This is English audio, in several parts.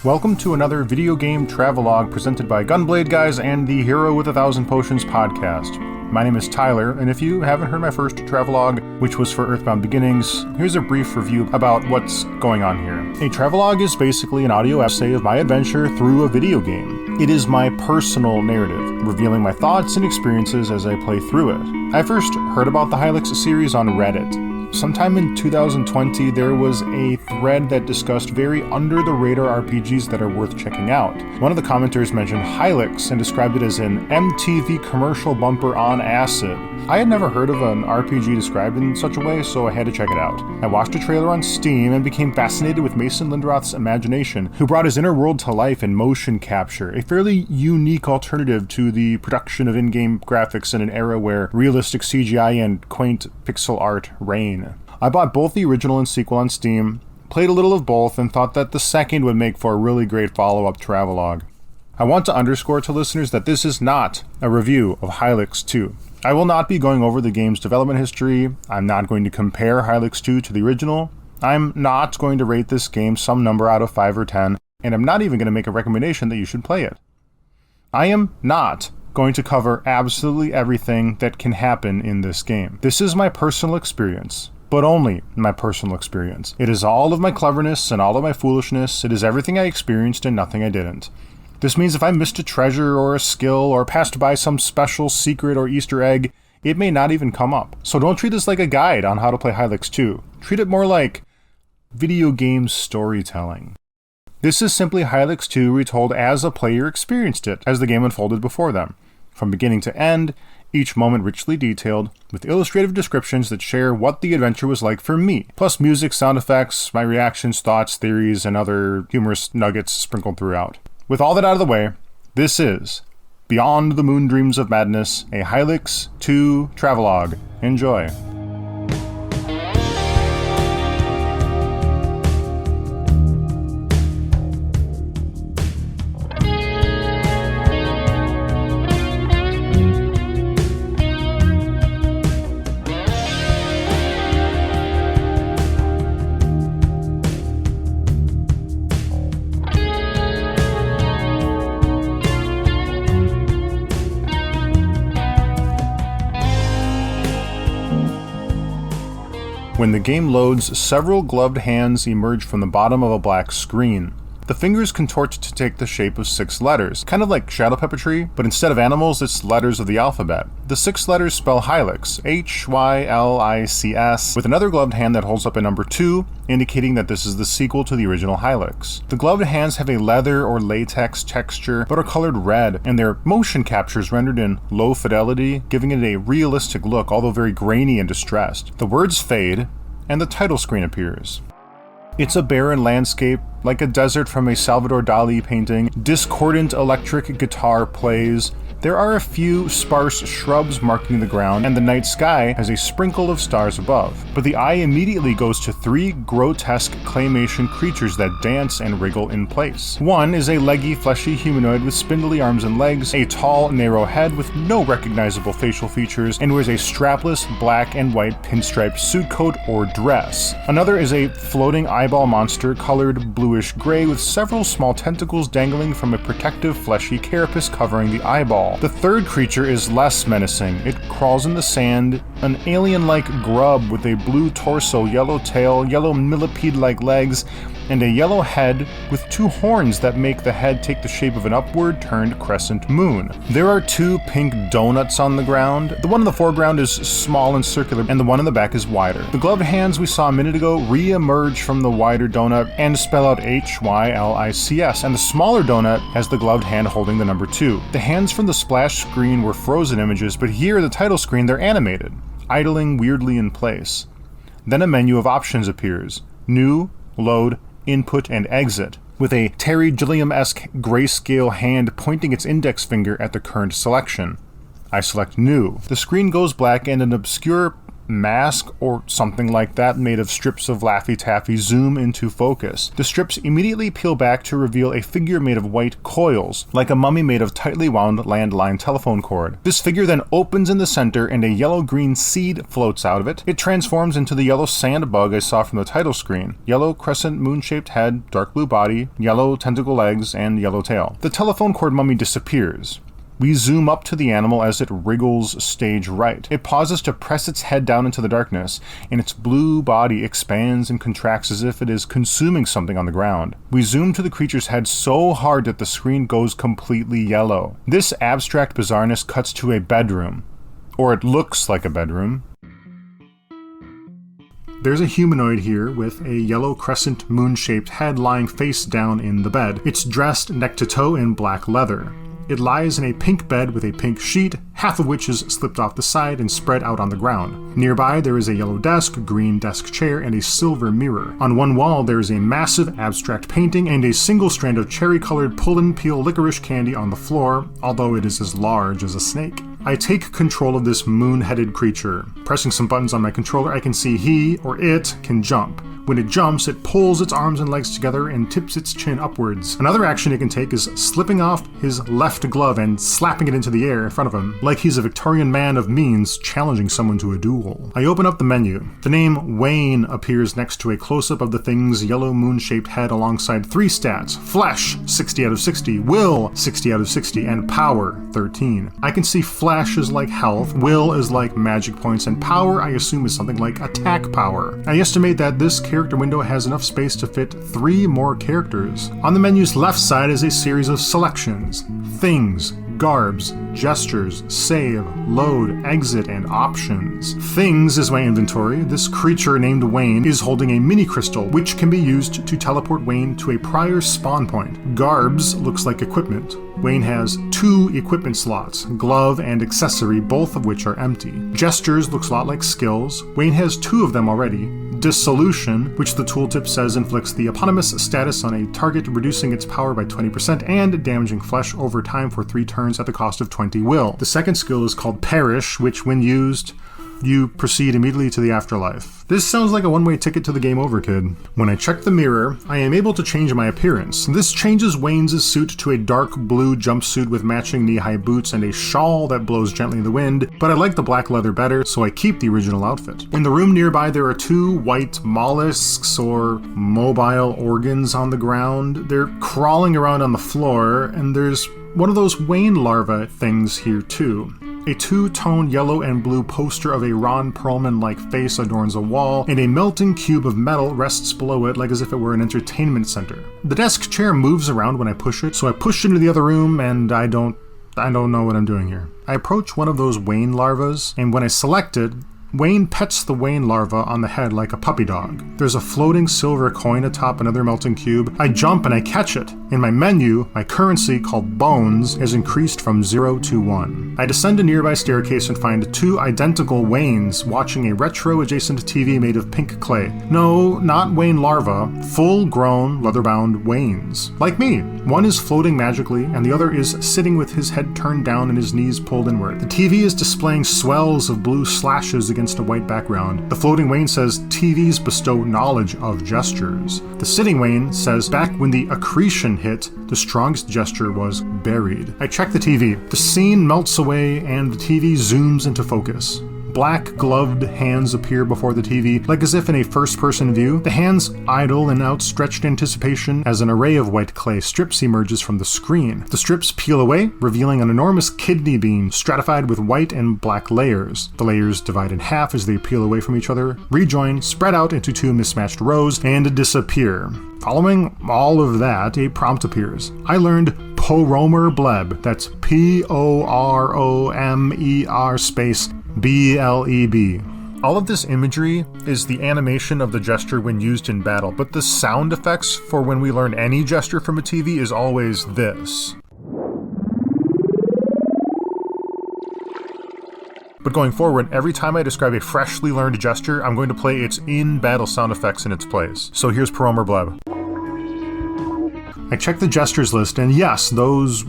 Welcome to another video game travelogue presented by Gunblade Guys and the Hero with 1,000 Potions podcast. My name is Tyler, and if you haven't heard my first travelogue, which was for Earthbound Beginnings, here's a brief review about what's going on here. A travelogue is basically an audio essay of my adventure through a video game. It is my personal narrative, revealing my thoughts and experiences as I play through it. I first heard about the Hylics series on Reddit. Sometime in 2020, there was a thread that discussed very under-the-radar RPGs that are worth checking out. One of the commenters mentioned Hylics and described it as an MTV commercial bumper on acid. I had never heard of an RPG described in such a way, so I had to check it out. I watched a trailer on Steam and became fascinated with Mason Lindroth's imagination, who brought his inner world to life in motion capture, a fairly unique alternative to the production of in-game graphics in an era where realistic CGI and quaint pixel art reign. I bought both the original and sequel on Steam, played a little of both, and thought that the second would make for a really great follow-up travelogue. I want to underscore to listeners that this is not a review of Hylics 2. I will not be going over the game's development history, I'm not going to compare Hylics 2 to the original, I'm not going to rate this game some number out of 5 or 10, and I'm not even going to make a recommendation that you should play it. I am not going to cover absolutely everything that can happen in this game. This is my personal experience. But only my personal experience. It is all of my cleverness and all of my foolishness. It is everything I experienced and nothing I didn't. This means if I missed a treasure or a skill or passed by some special secret or Easter egg, it may not even come up. So don't treat this like a guide on how to play Hylics 2. Treat it more like video game storytelling. This is simply Hylics 2 retold as a player experienced it, as the game unfolded before them. From beginning to end, each moment richly detailed, with illustrative descriptions that share what the adventure was like for me, plus music, sound effects, my reactions, thoughts, theories, and other humorous nuggets sprinkled throughout. With all that out of the way, this is Beyond the Moondreams of Madness, a Hylics 2 travelogue. Enjoy. When the game loads, several gloved hands emerge from the bottom of a black screen. The fingers contort to take the shape of 6 letters, kind of like shadow puppetry, but instead of animals, it's letters of the alphabet. The 6 letters spell Hylics, Hylics, with another gloved hand that holds up a number 2, indicating that this is the sequel to the original Hylics. The gloved hands have a leather or latex texture, but are colored red, and their motion captures rendered in low fidelity, giving it a realistic look, although very grainy and distressed. The words fade, and the title screen appears. It's a barren landscape, like a desert from a Salvador Dali painting. Discordant electric guitar plays. There are a few sparse shrubs marking the ground, and the night sky has a sprinkle of stars above. But the eye immediately goes to 3 grotesque claymation creatures that dance and wriggle in place. One is a leggy, fleshy humanoid with spindly arms and legs, a tall, narrow head with no recognizable facial features, and wears a strapless black and white pinstriped suit coat or dress. Another is a floating eyeball monster colored bluish-gray with several small tentacles dangling from a protective fleshy carapace covering the eyeball. The third creature is less menacing. It crawls in the sand, an alien-like grub with a blue torso, yellow tail, yellow millipede-like legs, and a yellow head with 2 horns that make the head take the shape of an upward-turned crescent moon. There are 2 pink donuts on the ground. The one in the foreground is small and circular, and the one in the back is wider. The gloved hands we saw a minute ago re-emerge from the wider donut and spell out Hylics, and the smaller donut has the gloved hand holding the number 2. The hands from the splash screen were frozen images, but here the title screen they're animated, idling weirdly in place. Then a menu of options appears. New, load, input, and exit, with a Terry Gilliam-esque grayscale hand pointing its index finger at the current selection. I select New. The screen goes black and an obscure mask or something like that made of strips of Laffy Taffy zoom into focus. The strips immediately peel back to reveal a figure made of white coils, like a mummy made of tightly wound landline telephone cord. This figure then opens in the center and a yellow-green seed floats out of it. It transforms into the yellow sand bug I saw from the title screen. Yellow crescent moon-shaped head, dark blue body, yellow tentacle legs, and yellow tail. The telephone cord mummy disappears. We zoom up to the animal as it wriggles stage right. It pauses to press its head down into the darkness, and its blue body expands and contracts as if it is consuming something on the ground. We zoom to the creature's head so hard that the screen goes completely yellow. This abstract bizarreness cuts to a bedroom. Or it looks like a bedroom. There's a humanoid here with a yellow crescent moon-shaped head lying face down in the bed. It's dressed neck to toe in black leather. It lies in a pink bed with a pink sheet, half of which is slipped off the side and spread out on the ground. Nearby there is a yellow desk, green desk chair, and a silver mirror. On one wall there is a massive abstract painting and a single strand of cherry-colored pull-and-peel licorice candy on the floor, although it is as large as a snake. I take control of this moon-headed creature. Pressing some buttons on my controller, I can see he, or it, can jump. When it jumps, it pulls its arms and legs together and tips its chin upwards. Another action it can take is slipping off his left glove and slapping it into the air in front of him, like he's a Victorian man of means challenging someone to a duel. I open up the menu. The name Wayne appears next to a close-up of the thing's yellow moon-shaped head alongside 3 stats: Flesh, 60 out of 60, Will, 60 out of 60, and Power, 13. I can see Flesh is like health, Will is like magic points, and Power I assume is something like attack power. I estimate that this character window has enough space to fit 3 more characters. On the menu's left side is a series of selections: things, garbs, gestures, save, load, exit, and options. Things is my inventory. This creature named Wayne is holding a mini crystal, which can be used to teleport Wayne to a prior spawn point. Garbs looks like equipment. Wayne has 2 equipment slots, glove and accessory, both of which are empty. Gestures looks a lot like skills. Wayne has 2 of them already. Dissolution, which the tooltip says inflicts the eponymous status on a target, reducing its power by 20% and damaging flesh over time for 3 turns at the cost of 20 will. The second skill is called Perish, which when used, you proceed immediately to the afterlife. This sounds like a one-way ticket to the game over, kid. When I check the mirror, I am able to change my appearance. This changes Wayne's suit to a dark blue jumpsuit with matching knee-high boots and a shawl that blows gently in the wind, but I like the black leather better, so I keep the original outfit. In the room nearby, there are 2 white mollusks or mobile organs on the ground. They're crawling around on the floor, and there's one of those Wayne larva things here too. A 2-tone yellow and blue poster of a Ron Perlman-like face adorns a wall, and a melting cube of metal rests below it like as if it were an entertainment center. The desk chair moves around when I push it, so I push into the other room, and I don't know what I'm doing here. I approach one of those Wayne larvas, and when I select it, Wayne pets the Wayne larva on the head like a puppy dog. There's a floating silver coin atop another melting cube. I jump and I catch it. In my menu, my currency, called Bones, is increased from 0 to 1. I descend a nearby staircase and find 2 identical Waynes watching a retro-adjacent TV made of pink clay. No, not Wayne larva, full-grown, leather-bound Waynes. Like me. One is floating magically, and the other is sitting with his head turned down and his knees pulled inward. The TV is displaying swells of blue slashes against a white background. The floating Wayne says TVs bestow knowledge of gestures. The sitting Wayne says back when the accretion hit, the strongest gesture was buried. I check the TV. The scene melts away and the TV zooms into focus. Black gloved hands appear before the TV, like as if in a first-person view. The hands idle in outstretched anticipation as an array of white clay strips emerges from the screen. The strips peel away, revealing an enormous kidney bean stratified with white and black layers. The layers divide in half as they peel away from each other, rejoin, spread out into 2 mismatched rows, and disappear. Following all of that, a prompt appears. I learned Poromer Bleb. That's P-O-R-O-M-E-R space B-L-E-B. All of this imagery is the animation of the gesture when used in battle, but the sound effects for when we learn any gesture from a TV is always this. But going forward, every time I describe a freshly learned gesture, I'm going to play its in-battle sound effects in its place. So here's Poromer Bleb. I check the gestures list, and yes, those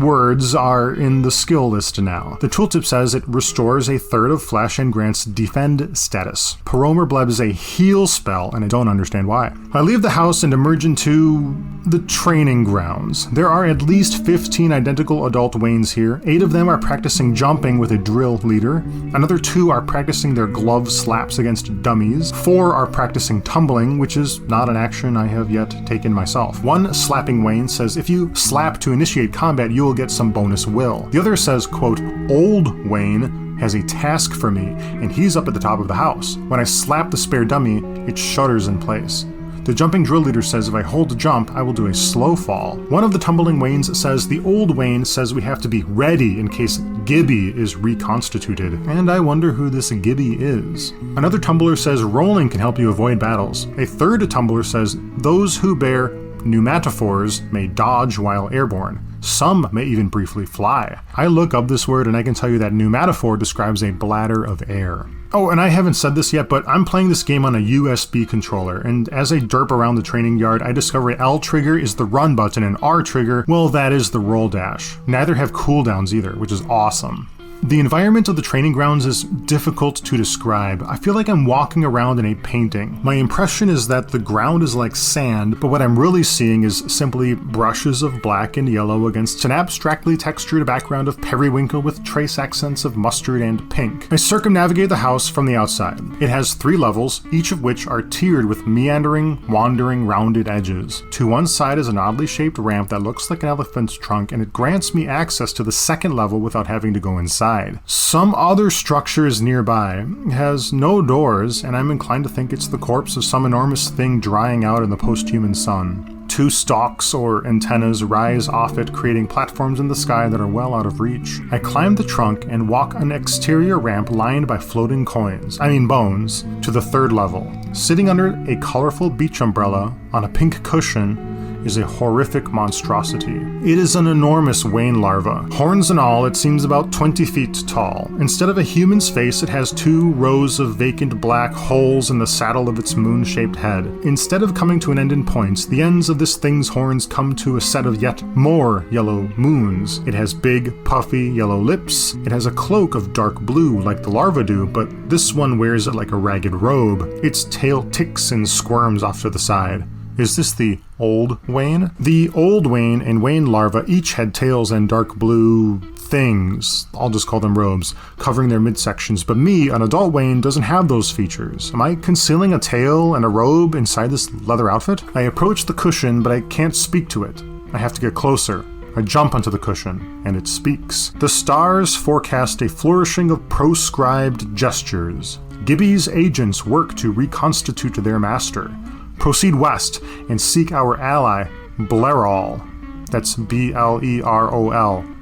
words are in the skill list now. The tooltip says it restores a third of flesh and grants defend status. Paromer Bleb is a heal spell, and I don't understand why. I leave the house and emerge into the training grounds. There are at least 15 identical adult Waynes here. 8 of them are practicing jumping with a drill leader. Another 2 are practicing their glove slaps against dummies. 4 are practicing tumbling, which is not an action I have yet taken myself. One slapping Wayne says if you slap to initiate combat, you will get some bonus will. The other says, quote, Old Wayne has a task for me, and he's up at the top of the house. When I slap the spare dummy, it shudders in place. The jumping drill leader says if I hold the jump, I will do a slow fall. One of the tumbling Waynes says the old Wayne says we have to be ready in case Gibby is reconstituted, and I wonder who this Gibby is. Another tumbler says rolling can help you avoid battles. A third tumbler says those who bear pneumatophores may dodge while airborne. Some may even briefly fly. I look up this word and I can tell you that pneumatophore describes a bladder of air. Oh, and I haven't said this yet, but I'm playing this game on a USB controller, and as I derp around the training yard, I discover L trigger is the run button and R trigger, well, that is the roll dash. Neither have cooldowns either, which is awesome. The environment of the training grounds is difficult to describe. I feel like I'm walking around in a painting. My impression is that the ground is like sand, but what I'm really seeing is simply brushes of black and yellow against an abstractly textured background of periwinkle with trace accents of mustard and pink. I circumnavigate the house from the outside. It has 3 levels, each of which are tiered with meandering, wandering, rounded edges. To one side is an oddly shaped ramp that looks like an elephant's trunk, and it grants me access to the second level without having to go inside. Some other structures nearby has no doors, and I'm inclined to think it's the corpse of some enormous thing drying out in the post-human sun. 2 stalks or antennas rise off it, creating platforms in the sky that are well out of reach. I climb the trunk and walk an exterior ramp lined by floating bones, to the 3rd level. Sitting under a colorful beach umbrella on a pink cushion is a horrific monstrosity. It is an enormous Wayne larva. Horns and all, it seems about 20 feet tall. Instead of a human's face, it has 2 rows of vacant black holes in the saddle of its moon-shaped head. Instead of coming to an end in points, the ends of this thing's horns come to a set of yet more yellow moons. It has big, puffy, yellow lips. It has a cloak of dark blue like the larvae do, but this one wears it like a ragged robe. Its tail ticks and squirms off to the side. Is this the Old Wayne? The Old Wayne and Wayne larvae each had tails and dark blue things, I'll just call them robes, covering their midsections, but me, an adult Wayne, doesn't have those features. Am I concealing a tail and a robe inside this leather outfit? I approach the cushion, but I can't speak to it. I have to get closer. I jump onto the cushion, and it speaks. The stars forecast a flourishing of proscribed gestures. Gibby's agents work to reconstitute their master. Proceed west and seek our ally, Blerol. That's Blerol.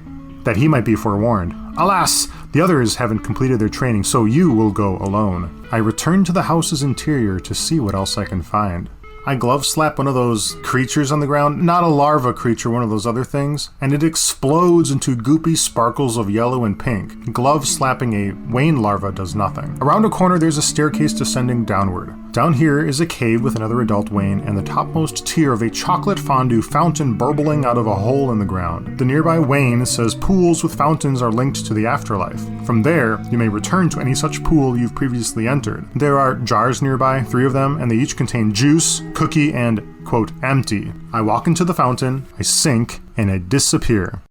That he might be forewarned. Alas, the others haven't completed their training, so you will go alone. I return to the house's interior to see what else I can find. I glove slap one of those creatures on the ground, not a larva creature, one of those other things, and it explodes into goopy sparkles of yellow and pink. Glove slapping a Wayne larva does nothing. Around a corner there's a staircase descending downward. Down here is a cave with another adult Wayne and the topmost tier of a chocolate fondue fountain burbling out of a hole in the ground. The nearby Wayne says pools with fountains are linked to the afterlife. From there, you may return to any such pool you've previously entered. There are jars nearby, 3 of them, and they each contain juice, cookie, and, quote, empty. I walk into the fountain, I sink, and I disappear.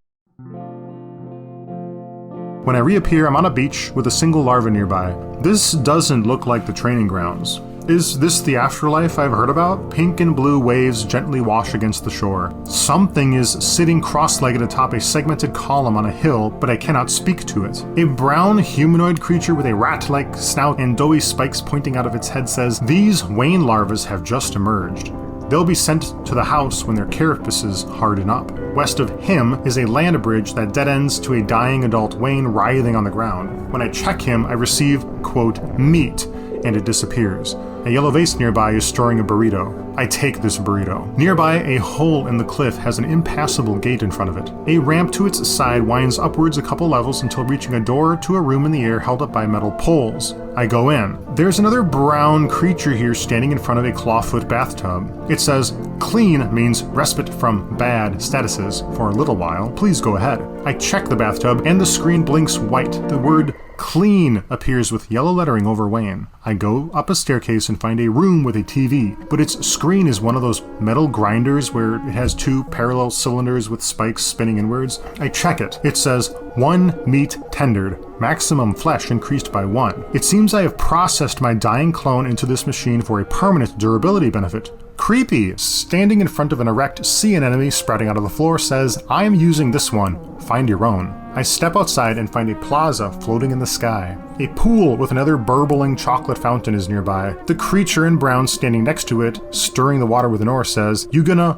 When I reappear, I'm on a beach with a single larva nearby. This doesn't look like the training grounds. Is this the afterlife I've heard about? Pink and blue waves gently wash against the shore. Something is sitting cross-legged atop a segmented column on a hill, but I cannot speak to it. A brown humanoid creature with a rat-like snout and doughy spikes pointing out of its head says, "These Wayne larvae have just emerged. They'll be sent to the house when their carapaces harden up." West of him is a land bridge that dead ends to a dying adult Wayne writhing on the ground. When I check him, I receive, quote, meat, and it disappears. A yellow vase nearby is storing a burrito. I take this burrito. Nearby, a hole in the cliff has an impassable gate in front of it. A ramp to its side winds upwards a couple levels until reaching a door to a room in the air held up by metal poles. I go in. There's another brown creature here standing in front of a clawfoot bathtub. It says, "Clean" means respite from bad statuses for a little while. Please go ahead. I check the bathtub and the screen blinks white. The word "clean" appears with yellow lettering over Wayne. I go up a staircase and find a room with a TV, but its screen is one of those metal grinders where it has two parallel cylinders with spikes spinning inwards. I check it. It says, "1 meat tendered. Maximum flesh increased by 1. It seems I have processed my dying clone into this machine for a permanent durability benefit. Creepy. Standing in front of an erect sea anemone sprouting out of the floor says, "I am using this one. Find your own." I step outside and find a plaza floating in the sky. A pool with another burbling chocolate fountain is nearby. The creature in brown standing next to it, stirring the water with an oar, says, "You gonna,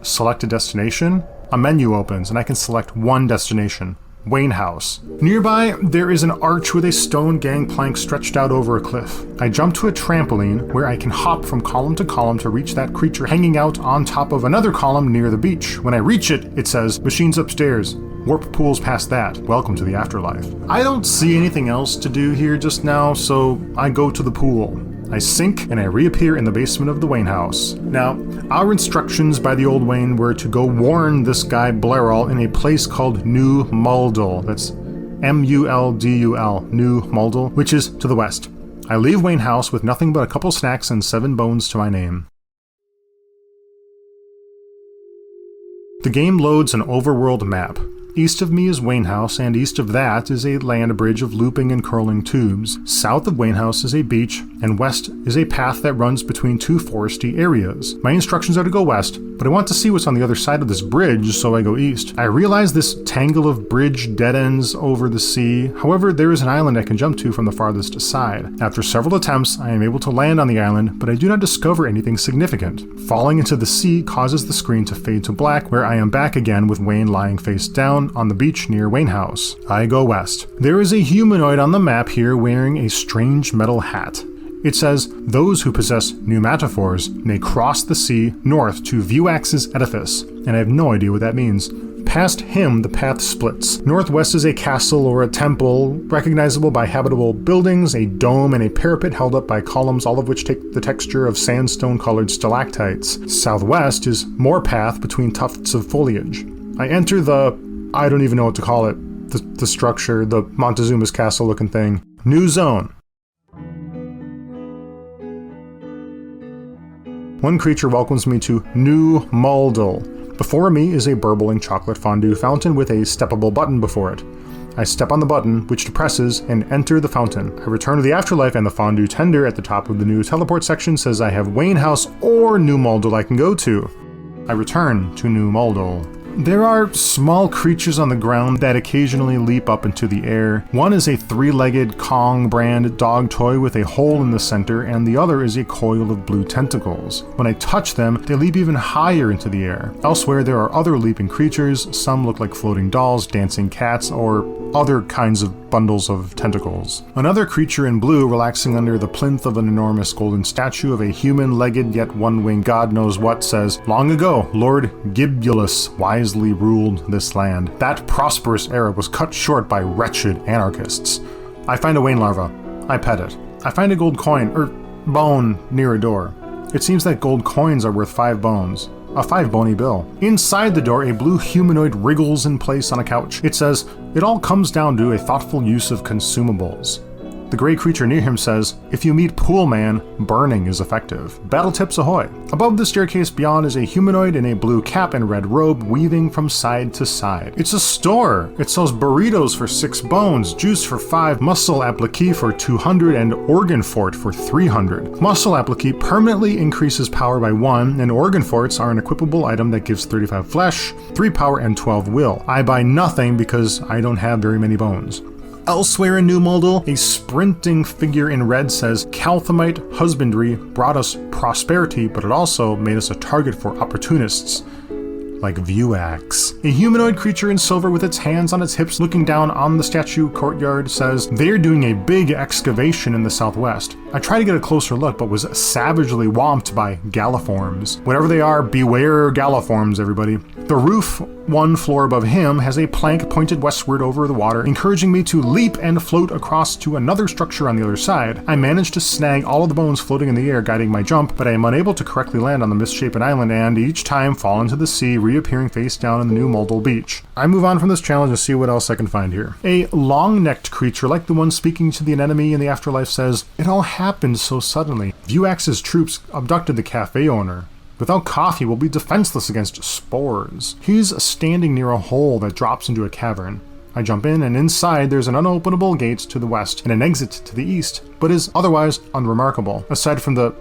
select a destination?" A menu opens and I can select one destination. Wayne House. Nearby, there is an arch with a stone gangplank stretched out over a cliff. I jump to a trampoline where I can hop from column to column to reach that creature hanging out on top of another column near the beach. When I reach it, it says, "Machines upstairs. Warp pools past that. Welcome to the afterlife." I don't see anything else to do here just now, so I go to the pool. I sink and I reappear in the basement of the Wayne house. Now, our instructions by the old Wayne were to go warn this guy Blairall in a place called New Muldul. That's Muldul, New Muldul, which is to the west. I leave Wayne house with nothing but a couple snacks and 7 bones to my name. The game loads an overworld map. East of me is Wayne House, and east of that is a land bridge of looping and curling tubes. South of Wayne House is a beach, and west is a path that runs between 2 foresty areas. My instructions are to go west, but I want to see what's on the other side of this bridge, so I go east. I realize this tangle of bridge dead ends over the sea. However, there is an island I can jump to from the farthest side. After several attempts, I am able to land on the island, but I do not discover anything significant. Falling into the sea causes the screen to fade to black, where I am back again with Wayne lying face down on the beach near Wayne House. I go west. There is a humanoid on the map here wearing a strange metal hat. It says, "Those who possess pneumatophores may cross the sea north to Vuax's edifice," and I have no idea what that means. Past him, the path splits. Northwest is a castle or a temple, recognizable by habitable buildings, a dome, and a parapet held up by columns, all of which take the texture of sandstone-colored stalactites. Southwest is more path between tufts of foliage. I enter I don't even know what to call it, the structure, the Montezuma's castle looking thing. New zone. One creature welcomes me to New Muldul. Before me is a burbling chocolate fondue fountain with a steppable button before it. I step on the button, which depresses, and enter the fountain. I return to the afterlife, and the fondue tender at the top of the new teleport section says I have Wayne House or New Muldul I can go to. I return to New Muldul. There are small creatures on the ground that occasionally leap up into the air. One is a 3-legged Kong brand dog toy with a hole in the center, and the other is a coil of blue tentacles. When I touch them, they leap even higher into the air. Elsewhere, there are other leaping creatures. Some look like floating dolls, dancing cats, or other kinds of bundles of tentacles. Another creature in blue relaxing under the plinth of an enormous golden statue of a human-legged yet one-winged god knows what says, "Long ago, Lord Gibulus wisely ruled this land. That prosperous era was cut short by wretched anarchists." I find a Wayne larva. I pet it. I find a gold coin, or bone, near a door. It seems that gold coins are worth 5 bones. A 5-bony bill. Inside the door, a blue humanoid wriggles in place on a couch. It says, "It all comes down to a thoughtful use of consumables." The gray creature near him says, "If you meet Pool Man, burning is effective. Battle tips ahoy." Above the staircase beyond is a humanoid in a blue cap and red robe weaving from side to side. It's a store. It sells burritos for 6 bones, juice for 5, muscle applique for 200, and organ fort for 300. Muscle applique permanently increases power by 1, and organ forts are an equipable item that gives 35 flesh, 3 power, and 12 will. I buy nothing because I don't have very many bones. Elsewhere in New Muldul, a sprinting figure in red says, "Calthemite husbandry brought us prosperity, but it also made us a target for opportunists." like Vuax. A humanoid creature in silver with its hands on its hips looking down on the statue courtyard says they're doing a big excavation in the southwest. I try to get a closer look, but was savagely whomped by galliforms. Whatever they are, beware galliforms, everybody. The roof, one floor above him, has a plank pointed westward over the water, encouraging me to leap and float across to another structure on the other side. I manage to snag all of the bones floating in the air, guiding my jump, but I am unable to correctly land on the misshapen island and each time fall into the sea, reappearing face down in the new Moldal beach. I move on from this challenge and see what else I can find here. A long-necked creature like the one speaking to the anemone in the afterlife says, "It all happened so suddenly. Vuax's troops abducted the cafe owner. Without coffee, we'll be defenseless against spores." He's standing near a hole that drops into a cavern. I jump in, and inside there's an unopenable gate to the west and an exit to the east, but is otherwise unremarkable, aside from the,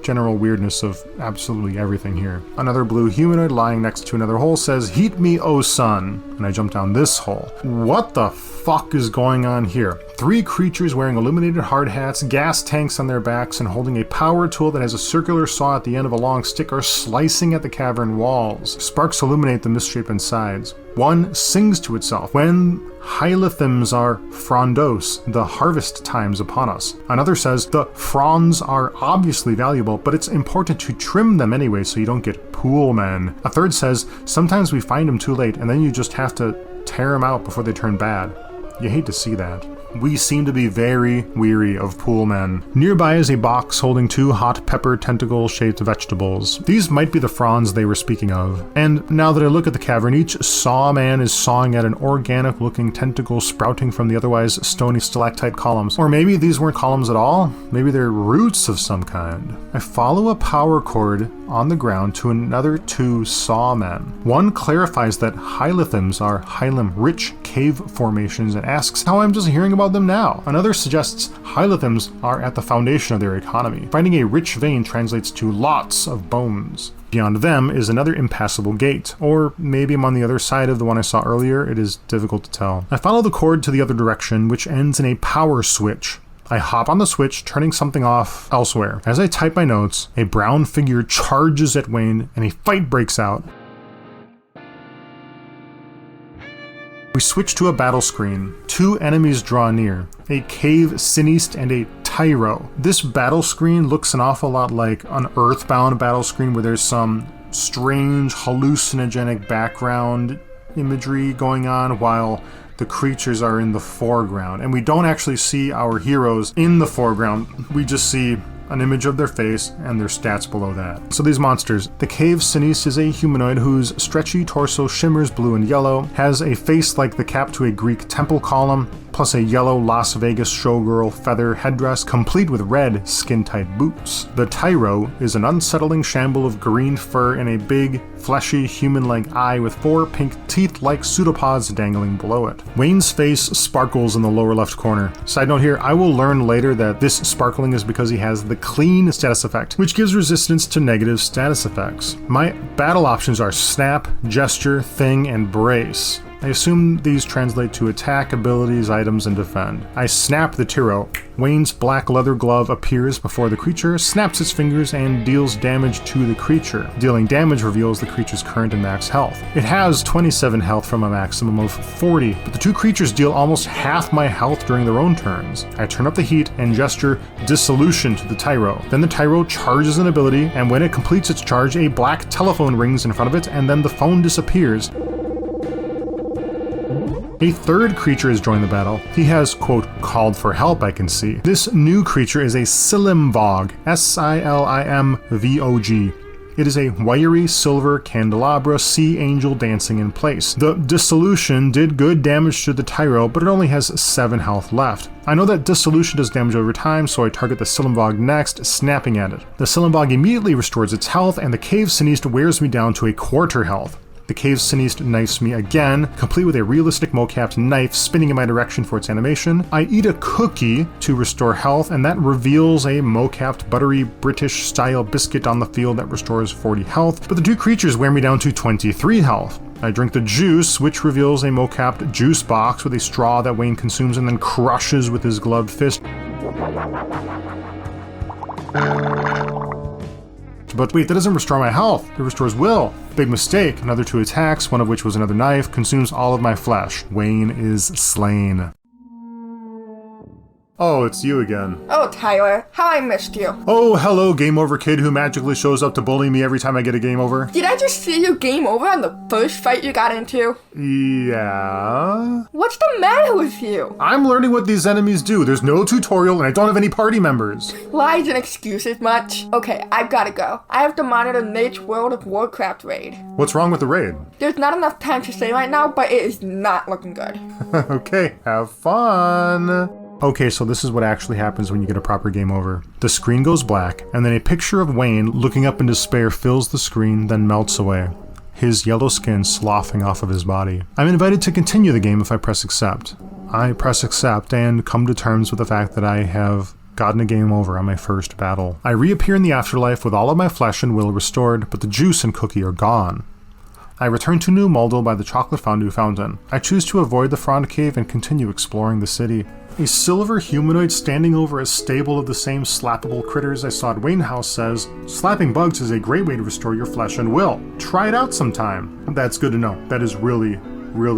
general weirdness of absolutely everything here. Another blue humanoid lying next to another hole says, "Heat me, O sun," and I jump down this hole. What the fuck is going on here? 3 creatures wearing illuminated hard hats, gas tanks on their backs, and holding a power tool that has a circular saw at the end of a long stick are slicing at the cavern walls. Sparks illuminate the misshapen sides. One sings to itself, "When Hylics are frondos, the harvest time's upon us." Another says, "The fronds are obviously valuable, but it's important to trim them anyway so you don't get pool men." A third says, "Sometimes we find them too late and then you just have to tear them out before they turn bad." You hate to see that. We seem to be very weary of pool men. Nearby is a box holding 2 hot pepper tentacle-shaped vegetables. These might be the fronds they were speaking of. And now that I look at the cavern, each saw man is sawing at an organic-looking tentacle sprouting from the otherwise stony stalactite columns. Or maybe these weren't columns at all. Maybe they're roots of some kind. I follow a power cord on the ground to another 2 saw men. One clarifies that Hylics are Hylim-rich cave formations and asks how I'm just hearing about them now. Another suggests Hylics are at the foundation of their economy. Finding a rich vein translates to lots of bones. Beyond them is another impassable gate, or maybe I'm on the other side of the one I saw earlier. It is difficult to tell. I follow the cord to the other direction, which ends in a power switch. I hop on the switch, turning something off elsewhere. As I type my notes, a brown figure charges at Wayne and a fight breaks out. We switch to a battle screen. 2 enemies draw near, a cave Siniste and a Tyro. This battle screen looks an awful lot like an Earthbound battle screen where there's some strange hallucinogenic background imagery going on while the creatures are in the foreground. And we don't actually see our heroes in the foreground. We just see an image of their face and their stats below that. So these monsters, the cave Siniste is a humanoid whose stretchy torso shimmers blue and yellow, has a face like the cap to a Greek temple column, plus a yellow Las Vegas showgirl feather headdress complete with red skin-tight boots. The Tyro is an unsettling shamble of green fur and a big, fleshy, human-like eye with 4 pink teeth-like pseudopods dangling below it. Wayne's face sparkles in the lower left corner. Side note here, I will learn later that this sparkling is because he has the clean status effect, which gives resistance to negative status effects. My battle options are snap, gesture, thing, and brace. I assume these translate to attack, abilities, items, and defend. I snap the Tyro. Wayne's black leather glove appears before the creature, snaps its fingers, and deals damage to the creature. Dealing damage reveals the creature's current and max health. It has 27 health from a maximum of 40, but the 2 creatures deal almost half my health during their own turns. I turn up the heat and gesture Dissolution to the Tyro. Then the Tyro charges an ability, and when it completes its charge, a black telephone rings in front of it, and then the phone disappears. A third creature has joined the battle. He has, quote, called for help, I can see. This new creature is a Silimvog, Silimvog. It is a wiry silver candelabra sea angel dancing in place. The Dissolution did good damage to the Tyro, but it only has 7 health left. I know that Dissolution does damage over time, so I target the Silimvog next, snapping at it. The Silimvog immediately restores its health, and the cave Siniste wears me down to a quarter health. The cave Siniste knifes me again, complete with a realistic mocapped knife spinning in my direction for its animation. I eat a cookie to restore health, and that reveals a mocapped buttery British style biscuit on the field that restores 40 health, but the 2 creatures wear me down to 23 health. I drink the juice, which reveals a mocapped juice box with a straw that Wayne consumes and then crushes with his gloved fist. But wait, that doesn't restore my health. It restores will. Big mistake. Another 2 attacks, one of which was another knife, consumes all of my flesh. Wayne is slain. Oh, it's you again. Oh, Tyler, how I missed you. Oh, hello, game over kid who magically shows up to bully me every time I get a game over. Did I just see you game over on the first fight you got into? Yeah? What's the matter with you? I'm learning what these enemies do. There's no tutorial and I don't have any party members. Lies and excuses much? Okay, I've gotta go. I have to monitor Nate's World of Warcraft raid. What's wrong with the raid? There's not enough time to say right now, but it is not looking good. Okay, have fun. Okay, so this is what actually happens when you get a proper game over. The screen goes black, and then a picture of Wayne looking up in despair fills the screen, then melts away, his yellow skin sloughing off of his body. I'm invited to continue the game if I press accept. I press accept and come to terms with the fact that I have gotten a game over on my first battle. I reappear in the afterlife with all of my flesh and will restored, but the juice and cookie are gone. I return to New Moldal by the chocolate fondue fountain. I choose to avoid the Frond Cave and continue exploring the city. A silver humanoid standing over a stable of the same slappable critters I saw at Wayne House says, "Slapping bugs is a great way to restore your flesh and will. Try it out sometime." That's good to know. That is really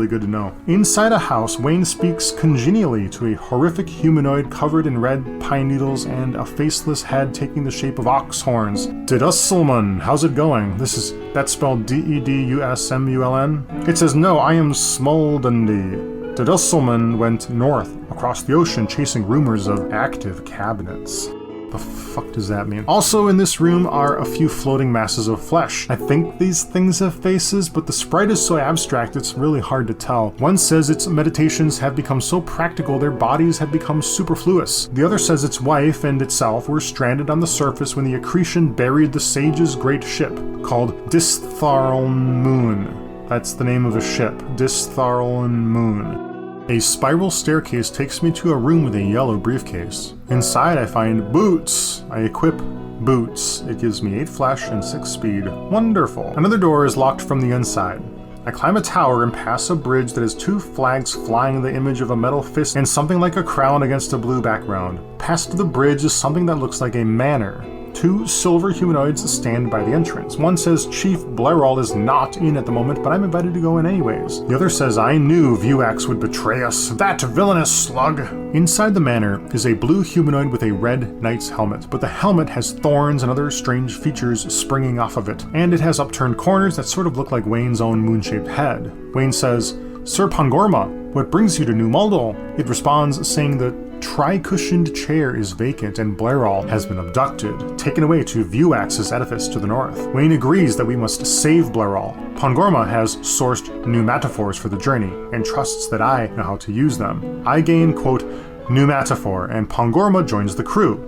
good to know. Inside a house, Wayne speaks congenially to a horrific humanoid covered in red pine needles and a faceless head taking the shape of ox horns. Dedusselman, how's it going? That's spelled Dedusmuln? It says, "No, I am Smoldundi." Dedusselman went north, across the ocean, chasing rumors of active cabinets. The fuck does that mean? Also in this room are a few floating masses of flesh. I think these things have faces, but the sprite is so abstract it's really hard to tell. One says its meditations have become so practical their bodies have become superfluous. The other says its wife and itself were stranded on the surface when the accretion buried the sage's great ship, called Distharln Moon. That's the name of a ship, Distharln Moon. A spiral staircase takes me to a room with a yellow briefcase. Inside I find boots. I equip boots. It gives me 8 flesh and 6 speed. Wonderful. Another door is locked from the inside. I climb a tower and pass a bridge that has 2 flags flying the image of a metal fist and something like a crown against a blue background. Past the bridge is something that looks like a manor. 2 silver humanoids stand by the entrance. One says Chief Blerol is not in at the moment, but I'm invited to go in anyways. The other says I knew Vuax would betray us. That villainous slug! Inside the manor is a blue humanoid with a red knight's helmet, but the helmet has thorns and other strange features springing off of it, and it has upturned corners that sort of look like Wayne's own moon-shaped head. Wayne says, "Sir Pangorma, what brings you to New Moldal?" It responds saying the tri-cushioned chair is vacant and Blerol has been abducted, taken away to Vuax's edifice to the north. Wayne agrees that we must save Blerol. Pangorma has sourced new metaphors for the journey and trusts that I know how to use them. I gain, quote, new metaphor, and Pangorma joins the crew.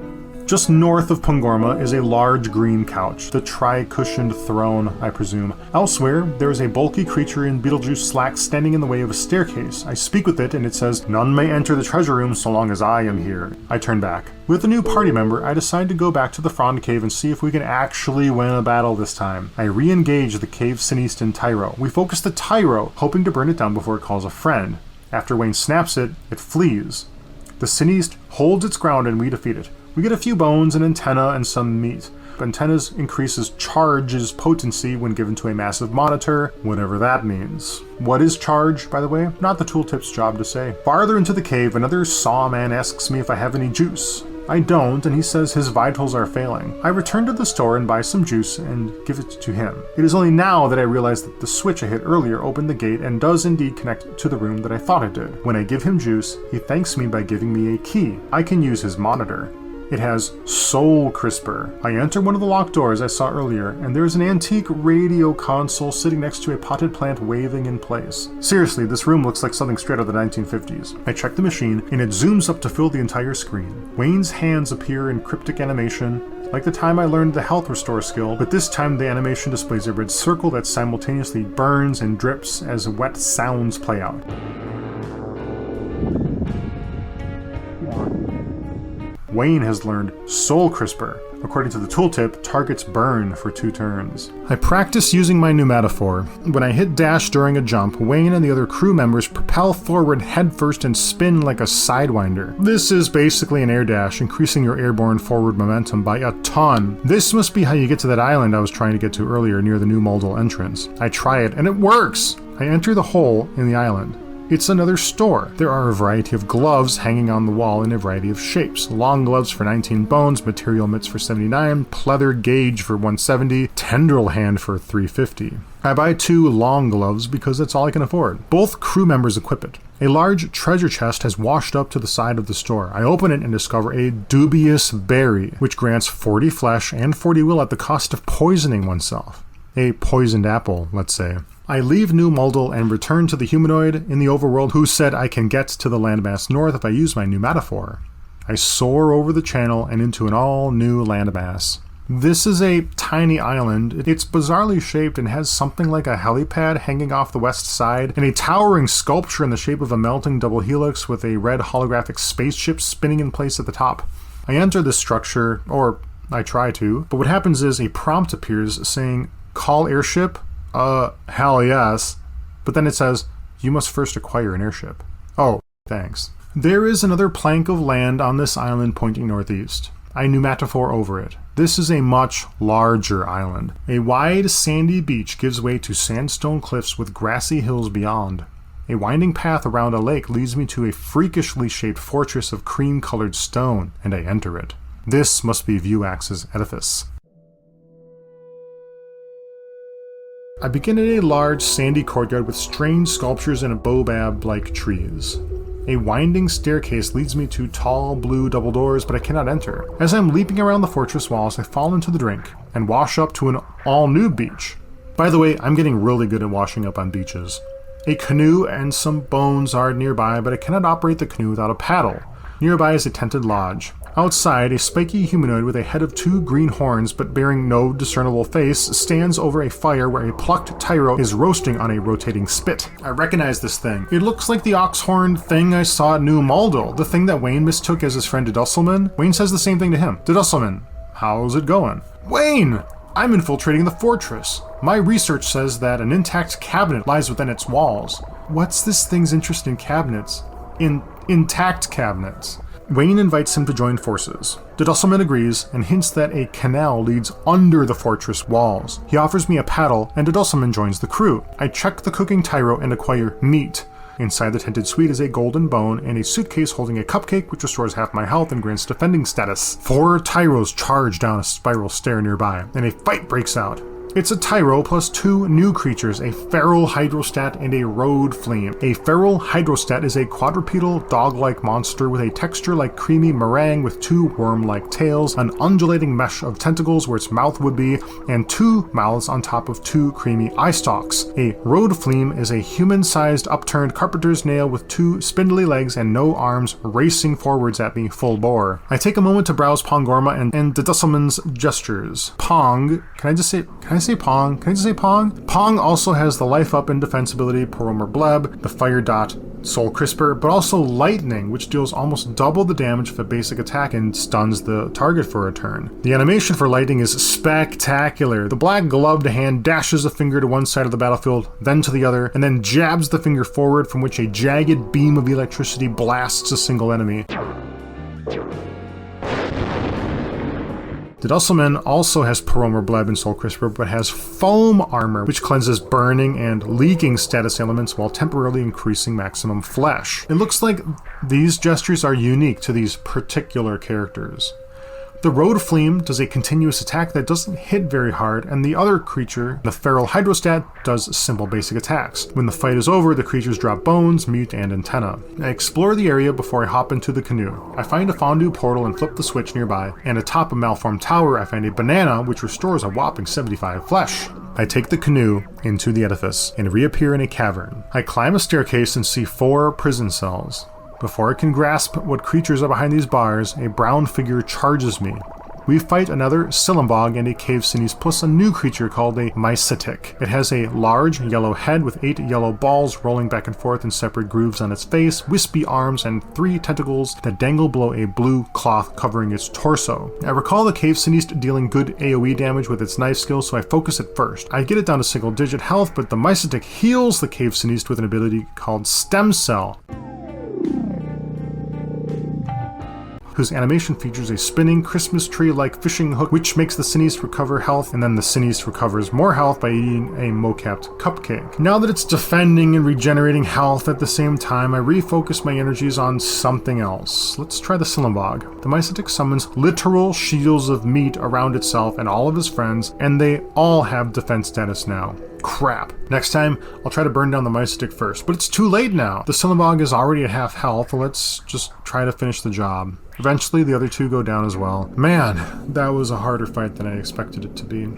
Just north of Pangorma is a large green couch, the tri-cushioned throne, I presume. Elsewhere, there is a bulky creature in Beetlejuice slacks standing in the way of a staircase. I speak with it and it says, "None may enter the treasure room so long as I am here." I turn back. With a new party member, I decide to go back to the Frond Cave and see if we can actually win a battle this time. I re-engage the Cave Siniste in Tyro. We focus the Tyro, hoping to burn it down before it calls a friend. After Wayne snaps it, it flees. The Siniste holds its ground and we defeat it. We get a few bones, an antenna, and some meat. Antennas increases charge's potency when given to a massive monitor, whatever that means. What is charge, by the way? Not the tooltip's job to say. Farther into the cave, another sawman asks me if I have any juice. I don't, and he says his vitals are failing. I return to the store and buy some juice and give it to him. It is only now that I realize that the switch I hit earlier opened the gate and does indeed connect to the room that I thought it did. When I give him juice, he thanks me by giving me a key. I can use his monitor. It has Soul Crisper. I enter one of the locked doors I saw earlier, and there is an antique radio console sitting next to a potted plant waving in place. Seriously, this room looks like something straight out of the 1950s. I check the machine, and it zooms up to fill the entire screen. Wayne's hands appear in cryptic animation, like the time I learned the health restore skill, but this time the animation displays a red circle that simultaneously burns and drips as wet sounds play out. Wayne has learned Soul Crisper. According to the tooltip, targets burn for 2 turns. I practice using my pneumatophore. When I hit dash during a jump, Wayne and the other crew members propel forward headfirst and spin like a sidewinder. This is basically an air dash, increasing your airborne forward momentum by a ton. This must be how you get to that island I was trying to get to earlier near the new Moldal entrance. I try it, and it works! I enter the hole in the island. It's another store. There are a variety of gloves hanging on the wall in a variety of shapes. Long gloves for 19 bones, material mitts for 79, pleather gauge for 170, tendril hand for 350. I buy 2 long gloves because that's all I can afford. Both crew members equip it. A large treasure chest has washed up to the side of the store. I open it and discover a dubious berry, which grants 40 flesh and 40 will at the cost of poisoning oneself. A poisoned apple, let's say. I leave New Moldal and return to the humanoid in the overworld who said I can get to the landmass north if I use my pneumatophore. I soar over the channel and into an all-new landmass. This is a tiny island. It's bizarrely shaped and has something like a helipad hanging off the west side, and a towering sculpture in the shape of a melting double helix with a red holographic spaceship spinning in place at the top. I enter this structure, or I try to, but what happens is a prompt appears saying, "Call airship?" Hell yes. But then it says, you must first acquire an airship. Oh, thanks. There is another plank of land on this island pointing northeast. I pneumatophore over it. This is a much larger island. A wide, sandy beach gives way to sandstone cliffs with grassy hills beyond. A winding path around a lake leads me to a freakishly shaped fortress of cream-colored stone, and I enter it. This must be Vuax's edifice. I begin in a large, sandy courtyard with strange sculptures and baobab-like trees. A winding staircase leads me to tall, blue double doors, but I cannot enter. As I'm leaping around the fortress walls, I fall into the drink and wash up to an all-new beach. By the way, I'm getting really good at washing up on beaches. A canoe and some bones are nearby, but I cannot operate the canoe without a paddle. Nearby is a tented lodge. Outside, a spiky humanoid with a head of 2 green horns but bearing no discernible face stands over a fire where a plucked tyro is roasting on a rotating spit. I recognize this thing. It looks like the ox-horned thing I saw at New Moldal, the thing that Wayne mistook as his friend Dedusselman. Wayne says the same thing to him. Dedusselman, how's it going? Wayne! I'm infiltrating the fortress. My research says that an intact cabinet lies within its walls. What's this thing's interest in cabinets? Intact cabinets. Wayne invites him to join forces. Dedusselman agrees and hints that a canal leads under the fortress walls. He offers me a paddle and Dedusselman joins the crew. I check the cooking tyro and acquire meat. Inside the tented suite is a golden bone and a suitcase holding a cupcake which restores half my health and grants defending status. 4 tyros charge down a spiral stair nearby, and a fight breaks out. It's a tyro plus 2 new creatures, a feral hydrostat and a road flame. A feral hydrostat is a quadrupedal dog-like monster with a texture like creamy meringue with 2 worm-like tails, an undulating mesh of tentacles where its mouth would be, and 2 mouths on top of 2 creamy eye stalks. A road flame is a human-sized upturned carpenter's nail with 2 spindly legs and no arms racing forwards at me full bore. I take a moment to browse Pongorma and Dedusselman's gestures. Pong, can I just say Pong? Can I just say Pong? Pong also has the life up and defense ability Poromer Bleb, the fire dot Soul Crisper, but also lightning, which deals almost double the damage of a basic attack and stuns the target for a turn. The animation for lightning is spectacular. The black gloved hand dashes a finger to one side of the battlefield, then to the other, and then jabs the finger forward, from which a jagged beam of electricity blasts a single enemy. Dedusselman also has Poromer Bleb and Soul Crisper, but has foam armor, which cleanses burning and leaking status elements while temporarily increasing maximum flesh. It looks like these gestures are unique to these particular characters. The road flame does a continuous attack that doesn't hit very hard, and the other creature, the feral hydrostat, does simple basic attacks. When the fight is over, the creatures drop bones, meat, and antenna. I explore the area before I hop into the canoe. I find a fondue portal and flip the switch nearby, and atop a malformed tower I find a banana which restores a whopping 75 flesh. I take the canoe into the edifice and reappear in a cavern. I climb a staircase and see 4 prison cells. Before I can grasp what creatures are behind these bars, a brown figure charges me. we fight another Silembog and a Cave Sinise plus a new creature called a Mycetic. It has a large yellow head with 8 yellow balls rolling back and forth in separate grooves on its face, wispy arms, and 3 tentacles that dangle below a blue cloth covering its torso. I recall the Cave Sinise dealing good AoE damage with its knife skill, so I focus it first. I get it down to single digit health, but the Mycetic heals the Cave Sinise with an ability called Stem Cell, whose animation features a spinning Christmas tree-like fishing hook, which makes the Sinise recover health, and then the Sinise recovers more health by eating a mo-capped cupcake. Now that it's defending and regenerating health at the same time, I refocus my energies on something else. Let's try the Silembog. The Mycetic summons literal shields of meat around itself and all of his friends, and they all have defense status now. Crap. Next time, I'll try to burn down the Mycetic first, but it's too late now. The Silembog is already at half health, let's just try to finish the job. Eventually, the other 2 go down as well. Man, that was a harder fight than I expected it to be.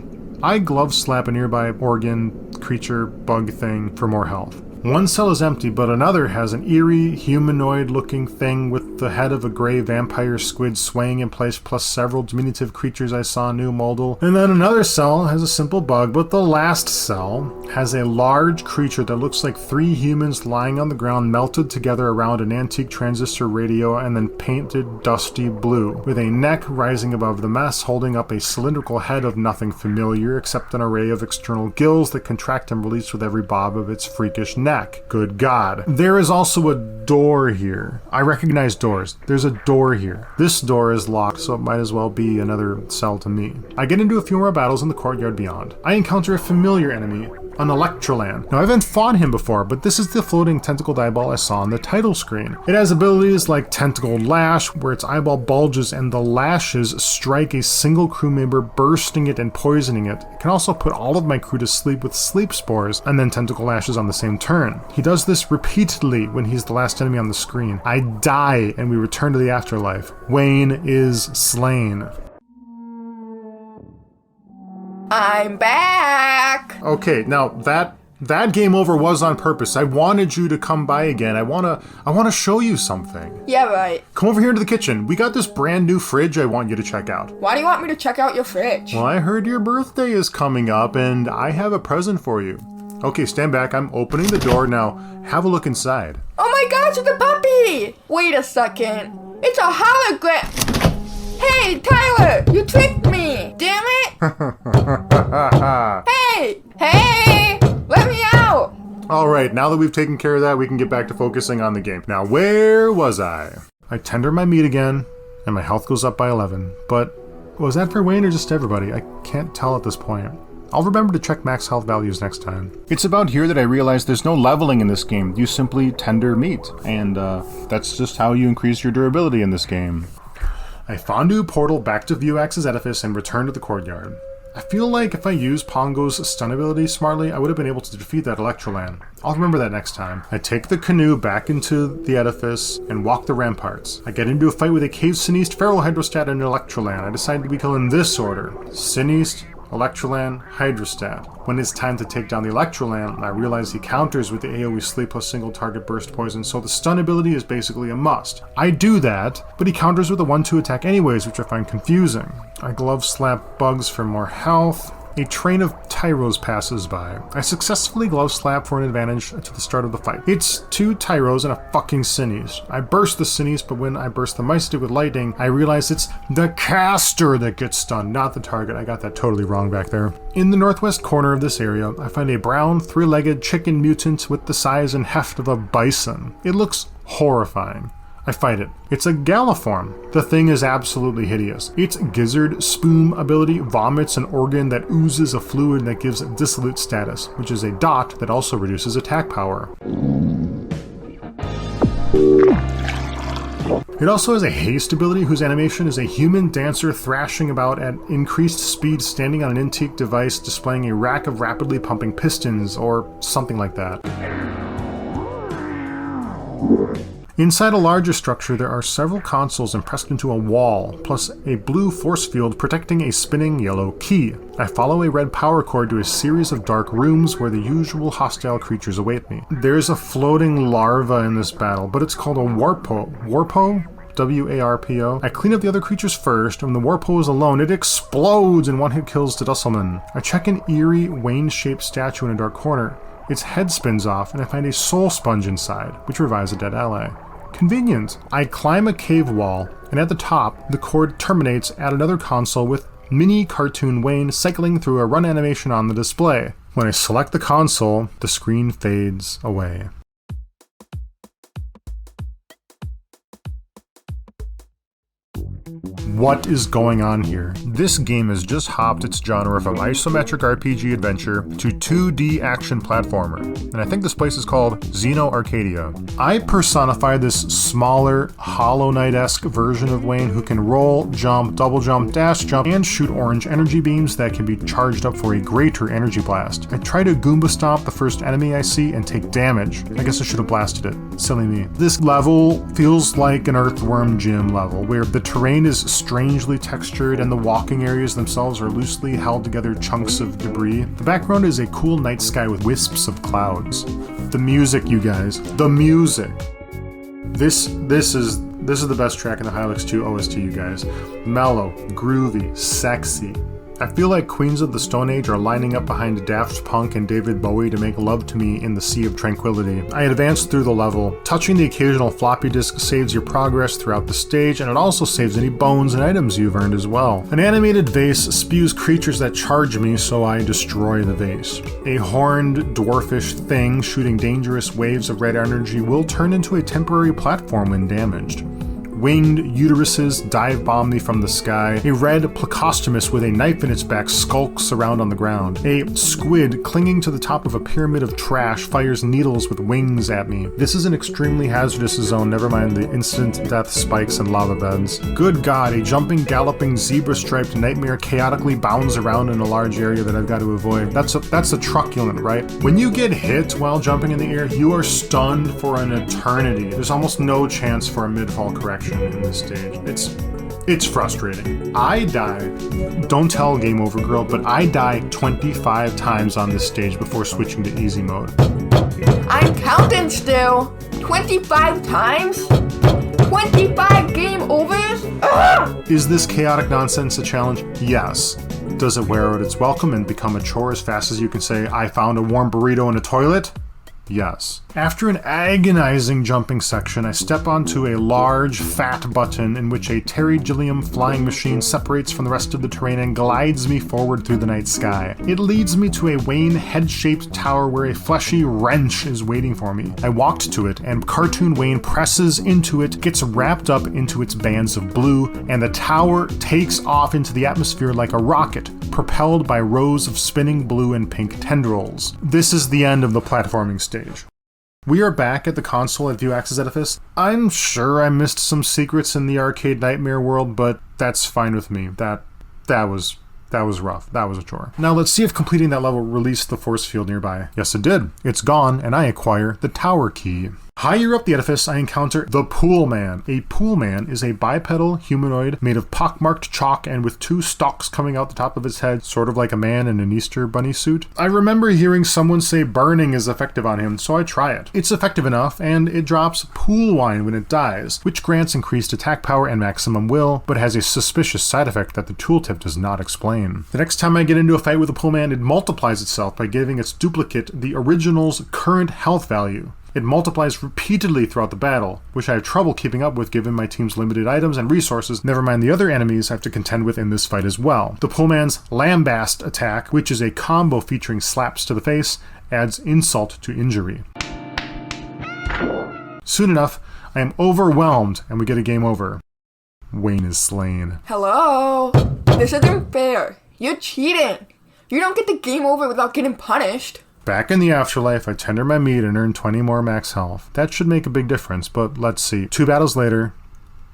I glove slap a nearby organ, creature, bug thing for more health. One cell is empty, but another has an eerie, humanoid-looking thing with the head of a gray vampire squid swaying in place, plus several diminutive creatures I saw new modal. And then another cell has a simple bug, but the last cell has a large creature that looks like 3 humans lying on the ground melted together around an antique transistor radio and then painted dusty blue, with a neck rising above the mess, holding up a cylindrical head of nothing familiar except an array of external gills that contract and release with every bob of its freakish neck. Good God. There is also a door here. I recognize doors. There's a door here. This door is locked, so it might as well be another cell to me. I get into a few more battles in the courtyard beyond. I encounter a familiar enemy, an Electrolan. Now, I haven't fought him before, but this is the floating tentacled eyeball I saw on the title screen. It has abilities like Tentacled Lash, where its eyeball bulges and the lashes strike a single crew member, bursting it and poisoning it. It can also put all of my crew to sleep with sleep spores, and then Tentacle Lashes on the same turn. He does this repeatedly when he's the last enemy on the screen. I die, and we return to the afterlife. Wayne is slain. I'm back! Okay, now that game over was on purpose. I wanted you to come by again. I wanna show you something. Yeah, right. Come over here into the kitchen. We got this brand new fridge I want you to check out. Why do you want me to check out your fridge? Well, I heard your birthday is coming up and I have a present for you. Okay, stand back. I'm opening the door now. Have a look inside. Oh my gosh, it's a puppy! Wait a second. It's a hologram! Hey, Tyler! You tricked me! Damn it! Hey! Let me out! Alright, now that we've taken care of that, we can get back to focusing on the game. Now, where was I? I tender my meat again, and my health goes up by 11. But was that for Wayne or just everybody? I can't tell at this point. I'll remember to check max health values next time. It's about here that I realized there's no leveling in this game. You simply tender meat, and that's just how you increase your durability in this game. I fondue portal back to Vuax's edifice and return to the courtyard. I feel like if I used Pongo's stun ability smartly, I would have been able to defeat that Electrolan. I'll remember that next time. I take the canoe back into the edifice and walk the ramparts. I get into a fight with a Cave Sinise, Feral Hydrostat, and Electrolan. I decide to be killed in this order: Sinise, Electrolan, Hydrostat. When it's time to take down the Electrolan, I realize he counters with the AoE sleep plus single target burst poison, so the stun ability is basically a must. I do that, but he counters with a 1-2 attack anyways, which I find confusing. I glove slap bugs for more health. A train of Tyros passes by. I successfully glove slap for an advantage to the start of the fight. It's 2 Tyros and a fucking Sinise. I burst the Sinise, but when I burst the Mycetic with lightning, I realize it's the caster that gets stunned, not the target. I got that totally wrong back there. In the northwest corner of this area, I find a brown, 3-legged chicken mutant with the size and heft of a bison. It looks horrifying. I fight it. It's a Galliform. The thing is absolutely hideous. Its gizzard spume ability vomits an organ that oozes a fluid that gives dissolute status, which is a dot that also reduces attack power. It also has a haste ability whose animation is a human dancer thrashing about at increased speed standing on an antique device displaying a rack of rapidly pumping pistons or something like that. Inside a larger structure, there are several consoles impressed into a wall, plus a blue force field protecting a spinning yellow key. I follow a red power cord to a series of dark rooms where the usual hostile creatures await me. There's a floating larva in this battle, but it's called a Warpo. Warpo? W-A-R-P-O. I clean up the other creatures first, and when the Warpo is alone, it explodes and one-hit kills the Dusselman. I check an eerie, Wayne-shaped statue in a dark corner. Its head spins off, and I find a soul sponge inside, which revives a dead ally. Convenient. I climb a cave wall, and at the top, the cord terminates at another console with mini cartoon Wayne cycling through a run animation on the display. When I select the console, the screen fades away. What is going on here? This game has just hopped its genre from isometric RPG adventure to 2D action platformer, and I think this place is called Xeno Arcadia. I personify this smaller, Hollow Knight-esque version of Wayne who can roll, jump, double jump, dash jump, and shoot orange energy beams that can be charged up for a greater energy blast. I try to Goomba stomp the first enemy I see and take damage. I guess I should have blasted it. Silly me. This level feels like an Earthworm Jim level, where the terrain is strangely textured and the walking areas themselves are loosely held together chunks of debris. The background is a cool night sky with wisps of clouds. The music, you guys. The music. This is the best track in the Hylics 2 OST, you guys. Mellow, groovy, sexy. I feel like Queens of the Stone Age are lining up behind Daft Punk and David Bowie to make love to me in the Sea of Tranquility. I advance through the level. Touching the occasional floppy disk saves your progress throughout the stage, and it also saves any bones and items you've earned as well. An animated vase spews creatures that charge me, so I destroy the vase. A horned, dwarfish thing shooting dangerous waves of red energy will turn into a temporary platform when damaged. Winged uteruses dive bomb me from the sky. A red plecostomus with a knife in its back skulks around on the ground. A squid clinging to the top of a pyramid of trash fires needles with wings at me. This is an extremely hazardous zone, never mind the instant death spikes and lava beds. Good God, a jumping, galloping, zebra-striped nightmare chaotically bounds around in a large area that I've got to avoid. That's a truculent, right? When you get hit while jumping in the air, you are stunned for an eternity. There's almost no chance for a mid-fall correction in this stage. It's frustrating. I die, don't tell Game Over Girl, but I die 25 times on this stage before switching to easy mode. I'm counting still. 25 times? 25 game overs? Ugh! Is this chaotic nonsense a challenge? Yes. Does it wear out its welcome and become a chore as fast as you can say, I found a warm burrito in a toilet? Yes. After an agonizing jumping section, I step onto a large, fat button in which a Terry Gilliam flying machine separates from the rest of the terrain and glides me forward through the night sky. It leads me to a Wayne head-shaped tower where a fleshy wrench is waiting for me. I walked to it, and Cartoon Wayne presses into it, gets wrapped up into its bands of blue, and the tower takes off into the atmosphere like a rocket, propelled by rows of spinning blue and pink tendrils. This is the end of the platforming stage. We are back at the console at View Axis Edifice. I'm sure I missed some secrets in the arcade nightmare world, but that's fine with me. That was rough. That was a chore. Now let's see if completing that level released the force field nearby. Yes, it did. It's gone, and I acquire the tower key. Higher up the edifice, I encounter the Pool Man. A Pool Man is a bipedal humanoid made of pockmarked chalk and with two stalks coming out the top of his head, sort of like a man in an Easter bunny suit. I remember hearing someone say burning is effective on him, so I try it. It's effective enough, and it drops pool wine when it dies, which grants increased attack power and maximum will, but has a suspicious side effect that the tooltip does not explain. The next time I get into a fight with a Pool Man, it multiplies itself by giving its duplicate the original's current health value. It multiplies repeatedly throughout the battle, which I have trouble keeping up with given my team's limited items and resources, never mind the other enemies I have to contend with in this fight as well. The Poolman's Lambast attack, which is a combo featuring slaps to the face, adds insult to injury. Soon enough, I am overwhelmed and we get a game over. Wayne is slain. Hello? This isn't fair. You're cheating. You don't get the game over without getting punished. Back in the afterlife, I tender my meat and earn 20 more max health. That should make a big difference, but let's see. 2 battles later,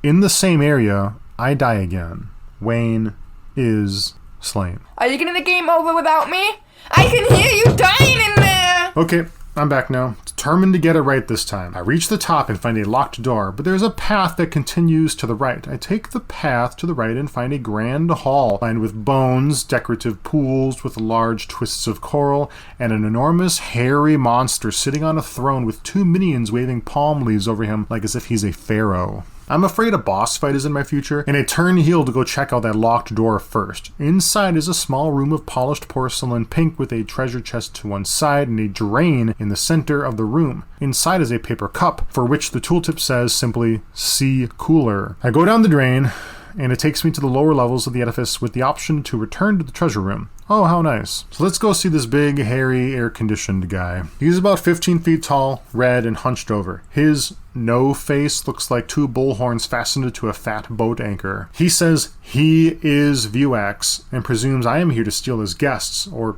in the same area, I die again. Wayne is slain. Are you getting the game over without me? I can hear you dying in there! Okay, I'm back now. Determined to get it right this time. I reach the top and find a locked door, but there's a path that continues to the right. I take the path to the right and find a grand hall lined with bones, decorative pools with large twists of coral, and an enormous hairy monster sitting on a throne with 2 minions waving palm leaves over him like as if he's a pharaoh. I'm afraid a boss fight is in my future, and I turn heel to go check out that locked door first. Inside is a small room of polished porcelain pink with a treasure chest to one side and a drain in the center of the room. Inside is a paper cup, for which the tooltip says simply, "Sea Cooler." I go down the drain, and it takes me to the lower levels of the edifice with the option to return to the treasure room. Oh, how nice. So let's go see this big, hairy, air-conditioned guy. He's about 15 feet tall, red, and hunched over. His no face looks like two bullhorns fastened to a fat boat anchor. He says he is Vuax and presumes I am here to steal his guests, or,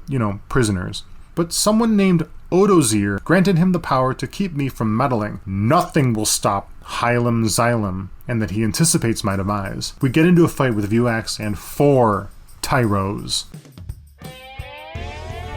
prisoners. But someone named Odozir granted him the power to keep me from meddling. Nothing will stop Hylics Xylem, and that he anticipates my demise. We get into a fight with Vuax and 4 Tyros.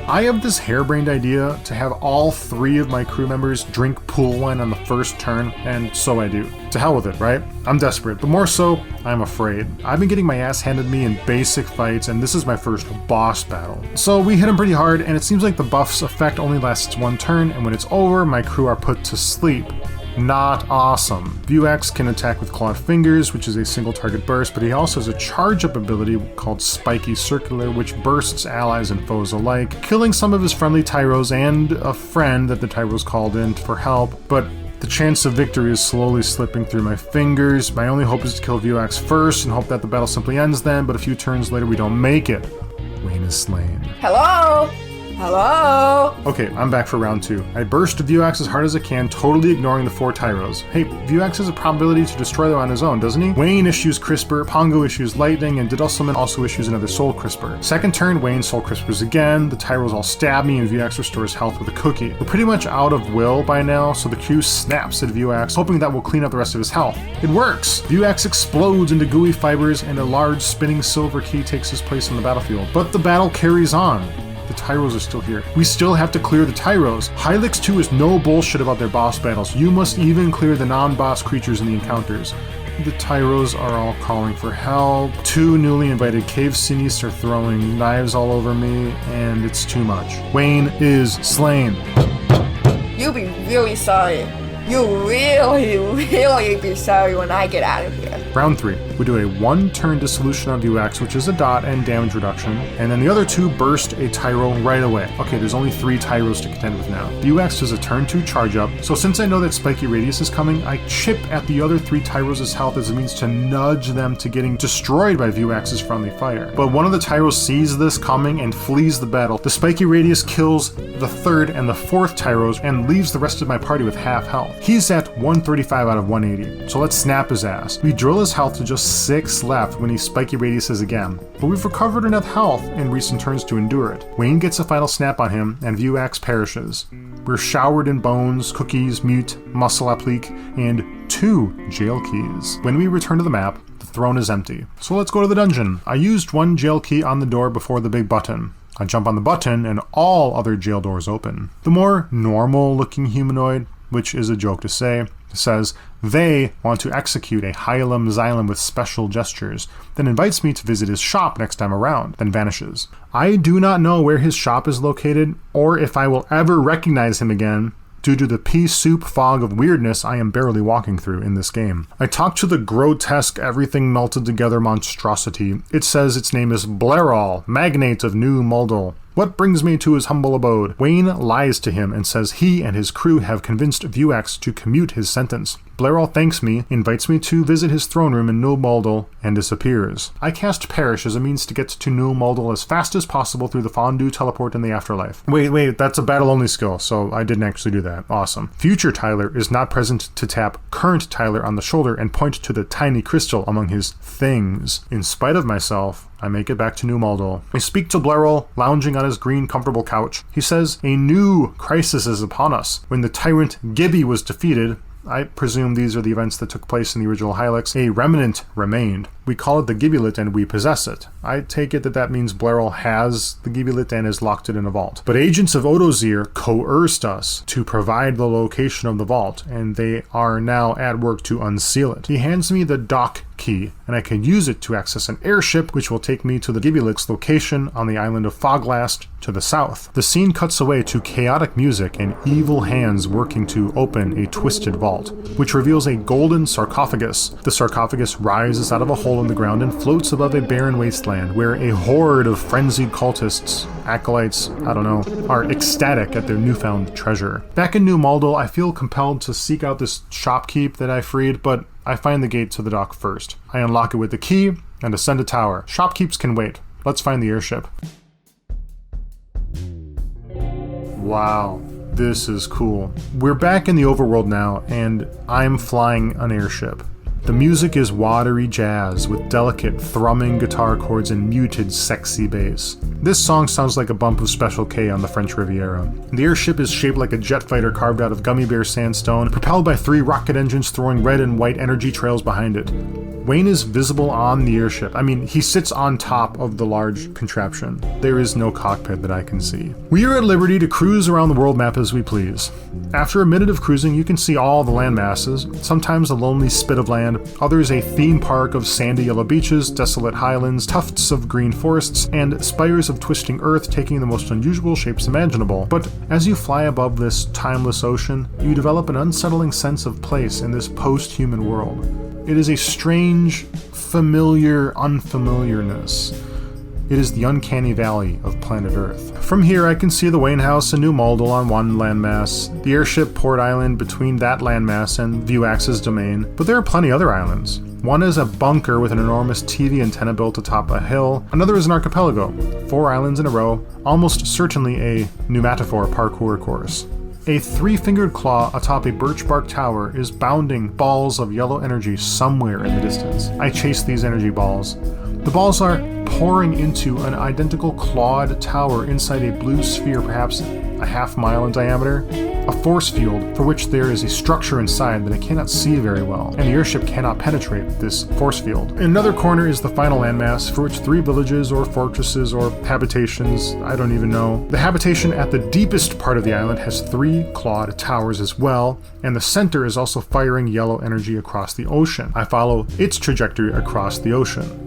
I have this harebrained idea to have all 3 of my crew members drink pool wine on the first turn, and so I do. To hell with it, right? I'm desperate, but more so, I'm afraid. I've been getting my ass handed me in basic fights, and this is my first boss battle. So we hit him pretty hard, and it seems like the buff's effect only lasts 1 turn, and when it's over, my crew are put to sleep. Not awesome. Vuax can attack with clawed fingers, which is a single target burst, but he also has a charge-up ability called Spiky Circular, which bursts allies and foes alike, killing some of his friendly Tyros and a friend that the Tyros called in for help, but the chance of victory is slowly slipping through my fingers. My only hope is to kill Vuax first and hope that the battle simply ends then, but a few turns later we don't make it. Wayne is slain. Hello? Hello? Okay, I'm back for round 2. I burst Vuax as hard as I can, totally ignoring the 4 Tyros. Hey, Vuax has a probability to destroy them on his own, doesn't he? Wayne issues Crisper, Pongo issues Lightning, and Didusselman also issues another Soul Crisper. Second turn, Wayne Soul Crispers again, the Tyros all stab me, and Vuax restores health with a cookie. We're pretty much out of will by now, so the crew snaps at Vuax, hoping that will clean up the rest of his health. It works! Vuax explodes into gooey fibers, and a large spinning silver key takes his place on the battlefield. But the battle carries on. The Tyros are still here. We still have to clear the Tyros. Hylics 2 is no bullshit about their boss battles. You must even clear the non-boss creatures in the encounters. The Tyros are all calling for help. 2 newly invited cave sinists are throwing knives all over me, and it's too much. Wayne is slain. You'll be really sorry. You'll really be sorry when I get out of here. Round 3. We do a 1-turn dissolution on Vuax, which is a dot and damage reduction, and then the other 2 burst a Tyro right away. Okay, there's only 3 Tyros to contend with now. Vuax does a turn 2 charge up, so since I know that Spiky Radius is coming, I chip at the other 3 Tyros' health as a means to nudge them to getting destroyed by Vuax's friendly fire. But one of the Tyros sees this coming and flees the battle. The Spiky Radius kills the 3rd and the 4th Tyros and leaves the rest of my party with half health. He's at 135 out of 180, so let's snap his ass. We drill his health to just 6 left when he Spiky Radiuses again, but we've recovered enough health in recent turns to endure it. Wayne gets a final snap on him, and Vuax perishes. We're showered in bones, cookies, mute, muscle applique, and 2 jail keys. When we return to the map, the throne is empty. So let's go to the dungeon. I used 1 jail key on the door before the big button. I jump on the button, and all other jail doors open. The more normal-looking humanoid, which is a joke to say, says they want to execute a Hylics Xylem with special gestures, then invites me to visit his shop next time around, then vanishes. I do not know where his shop is located, or if I will ever recognize him again, due to the pea soup fog of weirdness I am barely walking through in this game. I talk to the grotesque, everything melted together monstrosity. It says its name is Blerol, Magnate of New Moldal. What brings me to his humble abode? Wayne lies to him and says he and his crew have convinced Vuax to commute his sentence. Blerol thanks me, invites me to visit his throne room in New Moldal, and disappears. I cast Perish as a means to get to New Moldal as fast as possible through the Fondue teleport in the afterlife. Wait, that's a battle-only skill, so I didn't actually do that. Awesome. Future Tyler is not present to tap current Tyler on the shoulder and point to the tiny crystal among his things. In spite of myself, I make it back to New Moldal. I speak to Blerol, lounging on his green, comfortable couch. He says, a new crisis is upon us. When the tyrant Gibby was defeated, I presume these are the events that took place in the original Hylics, a remnant remained. We call it the Gibulet and we possess it. I take it that that means Blairal has the Gibulet and has locked it in a vault. But agents of Odozir coerced us to provide the location of the vault, and they are now at work to unseal it. He hands me the dock key, and I can use it to access an airship which will take me to the Gibulet's location on the island of Foglast to the south. The scene cuts away to chaotic music and evil hands working to open a twisted vault, which reveals a golden sarcophagus. The sarcophagus rises out of a hole in the ground and floats above a barren wasteland where a horde of frenzied cultists, acolytes, I don't know, are ecstatic at their newfound treasure. Back in New Moldal, I feel compelled to seek out this shopkeep that I freed, but I find the gate to the dock first. I unlock it with the key and ascend a tower. Shopkeeps can wait. Let's find the airship. Wow, this is cool. We're back in the overworld now, and I'm flying an airship. The music is watery jazz with delicate, thrumming guitar chords and muted, sexy bass. This song sounds like a bump of Special K on the French Riviera. The airship is shaped like a jet fighter carved out of gummy bear sandstone, propelled by 3 rocket engines throwing red and white energy trails behind it. Wayne is visible on the airship. I mean, he sits on top of the large contraption. There is no cockpit that I can see. We are at liberty to cruise around the world map as we please. After a minute of cruising, you can see all the land masses, sometimes a lonely spit of land, others a theme park of sandy yellow beaches, desolate highlands, tufts of green forests, and spires of twisting earth taking the most unusual shapes imaginable. But as you fly above this timeless ocean, you develop an unsettling sense of place in this post-human world. It is a strange, familiar unfamiliarness. It is the uncanny valley of planet Earth. From here, I can see the Wayne House and New Moldal on one landmass, the airship Port Island between that landmass and Vuax's domain, but there are plenty other islands. One is a bunker with an enormous TV antenna built atop a hill. Another is an archipelago, 4 islands in a row, almost certainly a pneumatophore parkour course. A 3-fingered claw atop a birch bark tower is bounding balls of yellow energy somewhere in the distance. I chase these energy balls. The balls are pouring into an identical clawed tower inside a blue sphere, perhaps a half-mile in diameter. A force field for which there is a structure inside that I cannot see very well, and the airship cannot penetrate this force field. In another corner is the final landmass, for which 3 villages or fortresses or habitations, I don't even know. The habitation at the deepest part of the island has 3 clawed towers as well, and the center is also firing yellow energy across the ocean. I follow its trajectory across the ocean.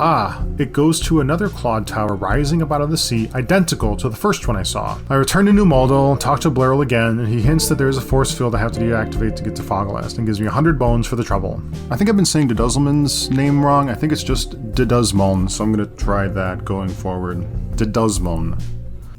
It goes to another clawed tower rising up out of the sea, identical to the first one I saw. I return to New Moldal, talk to Blairal again, and he hints that there is a force field I have to deactivate to get to Foglast, and gives me 100 bones for the trouble. I think I've been saying Deduzmeln's name wrong. I think it's just Deduzmeln, so I'm going to try that going forward. Deduzmeln.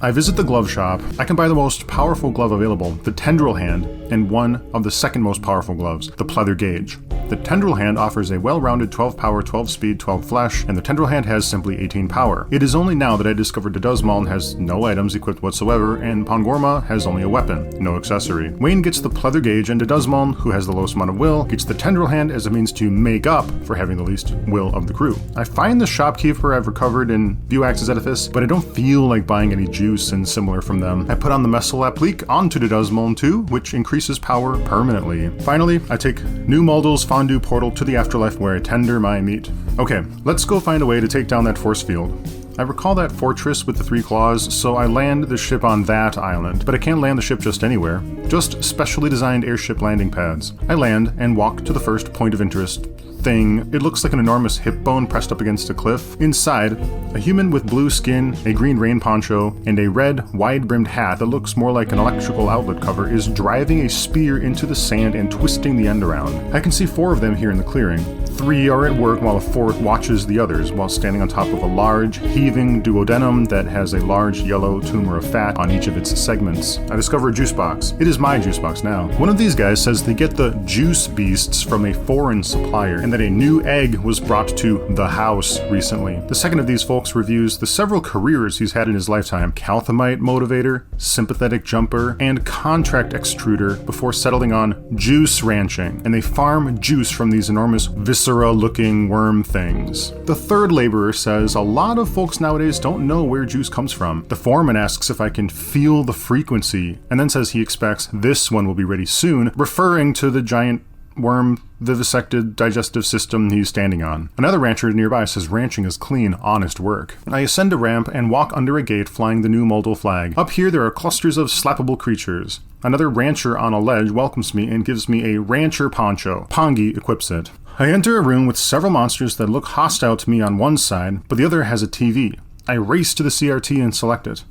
I visit the glove shop. I can buy the most powerful glove available, the Tendril Hand, and one of the second most powerful gloves, the Pleather Gauge. The Tendril Hand offers a well-rounded 12 power, 12 speed, 12 flesh, and the Tendril Hand has simply 18 power. It is only now that I discovered Deduzmeln has no items equipped whatsoever, and Pongorma has only a weapon, no accessory. Wayne gets the Pleather Gauge, and Deduzmeln, who has the lowest amount of will, gets the Tendril Hand as a means to make up for having the least will of the crew. I find the shopkeeper I've recovered in Vuax's edifice, but I don't feel like buying any juice and similar from them. I put on the Messel Applique onto Deduzmeln too, which increases power permanently. Finally, I take New Moldal's fondue portal to the afterlife where I tender my meat. Okay, let's go find a way to take down that force field. I recall that fortress with the 3 claws, so I land the ship on that island, but I can't land the ship just anywhere, just specially designed airship landing pads. I land and walk to the first point of interest thing. It looks like an enormous hip bone pressed up against a cliff. Inside, a human with blue skin, a green rain poncho, and a red, wide-brimmed hat that looks more like an electrical outlet cover is driving a spear into the sand and twisting the end around. I can see 4 of them here in the clearing. 3 are at work while a 4th watches the others while standing on top of a large, heaving duodenum that has a large yellow tumor of fat on each of its segments. I discover a juice box. It is my juice box now. One of these guys says they get the juice beasts from a foreign supplier and that a new egg was brought to the house recently. The second of these folks reviews the several careers he's had in his lifetime: Calthemite motivator, sympathetic jumper, and contract extruder before settling on juice ranching, and they farm juice from these enormous viscera-looking worm things. The third laborer says a lot of folks nowadays don't know where juice comes from. The foreman asks if I can feel the frequency, and then says he expects this one will be ready soon, referring to the giant worm vivisected digestive system he's standing on. Another rancher nearby says ranching is clean, honest work. I ascend a ramp and walk under a gate flying the new Moldal flag. Up here there are clusters of slappable creatures. Another rancher on a ledge welcomes me and gives me a rancher poncho. Pongi equips it. I enter a room with several monsters that look hostile to me on one side, but the other has a TV. I race to the CRT and select it.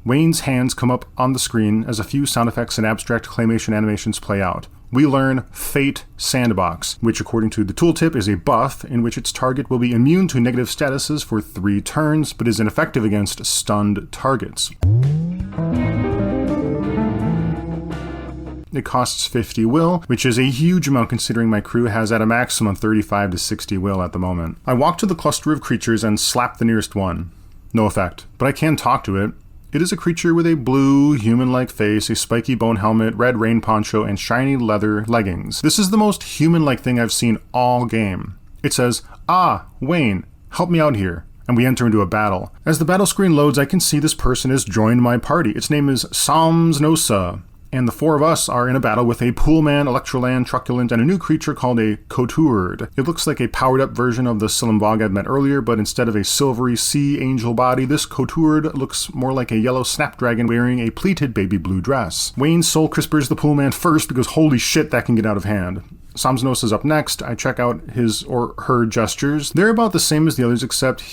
Wayne's hands come up on the screen as a few sound effects and abstract claymation animations play out. We learn Fate Sandbox, which according to the tooltip is a buff in which its target will be immune to negative statuses for 3 turns, but is ineffective against stunned targets. It costs 50 will, which is a huge amount considering my crew has at a maximum 35 to 60 will at the moment. I walk to the cluster of creatures and slap the nearest one. No effect, but I can talk to it. It is a creature with a blue, human-like face, a spiky bone helmet, red rain poncho, and shiny leather leggings. This is the most human-like thing I've seen all game. It says, "Ah, Wayne, help me out here." And we enter into a battle. As the battle screen loads, I can see this person has joined my party. Its name is Samsnosa. And the 4 of us are in a battle with a Poolman, Electroland, Truculent, and a new creature called a Koturd. It looks like a powered-up version of the Silumvog I'd met earlier, but instead of a silvery sea angel body, this Koturd looks more like a yellow snapdragon wearing a pleated baby blue dress. Wayne soul crispers the Poolman first because holy shit, that can get out of hand. Samsnos is up next. I check out his or her gestures. They're about the same as the others, except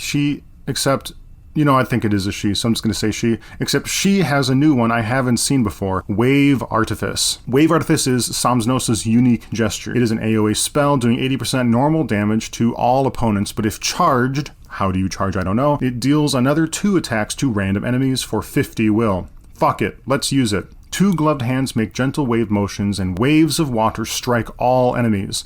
I think it is a she, so I'm just going to say she. Except she has a new one I haven't seen before, Wave Artifice. Wave Artifice is Samsnos' unique gesture. It is an AoE spell doing 80% normal damage to all opponents, but if charged, how do you charge, I don't know, it deals another 2 attacks to random enemies for 50 will. Fuck it, let's use it. 2 gloved hands make gentle wave motions and waves of water strike all enemies.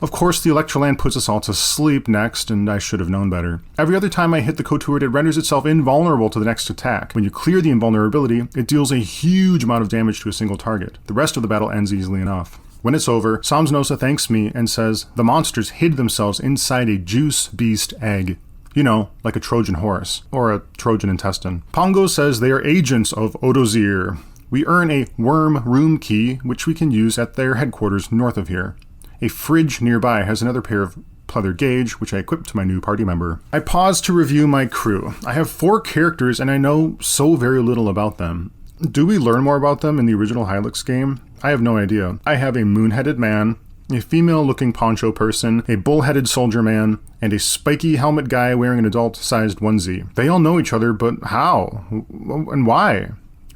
Of course, the Electroland puts us all to sleep next, and I should have known better. Every other time I hit the Koturd, it renders itself invulnerable to the next attack. When you clear the invulnerability, it deals a huge amount of damage to a single target. The rest of the battle ends easily enough. When it's over, Samsnosa thanks me and says the monsters hid themselves inside a juice beast egg. You know, like a Trojan horse, or a Trojan intestine. Pongo says they are agents of Odozir. We earn a worm room key, which we can use at their headquarters north of here. A fridge nearby has another pair of pleather gauge, which I equip to my new party member. I pause to review my crew. I have 4 characters and I know so very little about them. Do we learn more about them in the original Hylics game? I have no idea. I have a moon-headed man, a female-looking poncho person, a bull-headed soldier man, and a spiky helmet guy wearing an adult-sized onesie. They all know each other, but how? And why?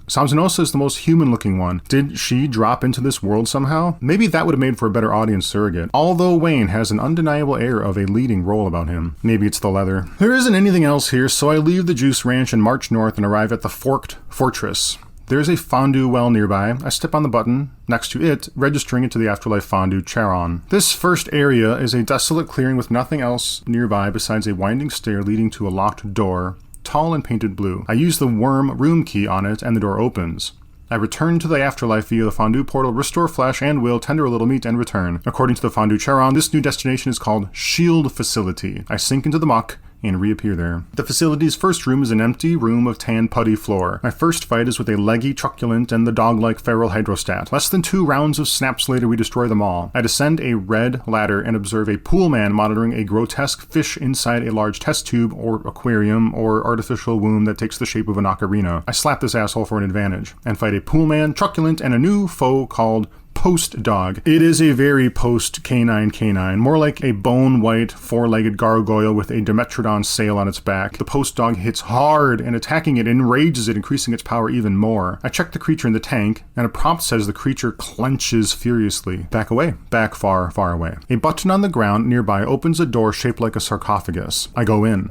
Samsnosa is the most human-looking one. Did she drop into this world somehow? Maybe that would have made for a better audience surrogate. Although Wayne has an undeniable air of a leading role about him. Maybe it's the leather. There isn't anything else here, so I leave the Juice Ranch and march north and arrive at the Forked Fortress. There's a fondue well nearby. I step on the button next to it, registering it to the Afterlife Fondue Charon. This first area is a desolate clearing with nothing else nearby besides a winding stair leading to a locked door, tall and painted blue. I use the worm room key on it and the door opens. I return to the afterlife via the fondue portal, restore flesh and will, tender a little meat, and return. According to the Fondue Charon, this new destination is called Shield Facility. I sink into the muck and reappear there. The facility's first room is an empty room of tan putty floor. My first fight is with a leggy truculent and the dog-like feral hydrostat. Less than 2 rounds of snaps later, we destroy them all. I descend a red ladder and observe a pool man monitoring a grotesque fish inside a large test tube or aquarium or artificial womb that takes the shape of an ocarina. I slap this asshole for an advantage and fight a pool man, truculent, and a new foe called Post Dog. It is a very post-canine, more like a bone-white, 4-legged gargoyle with a Dimetrodon sail on its back. The Post Dog hits hard, and attacking it enrages it, increasing its power even more. I check the creature in the tank, and a prompt says the creature clenches furiously. Back away. Back far, far away. A button on the ground nearby opens a door shaped like a sarcophagus. I go in.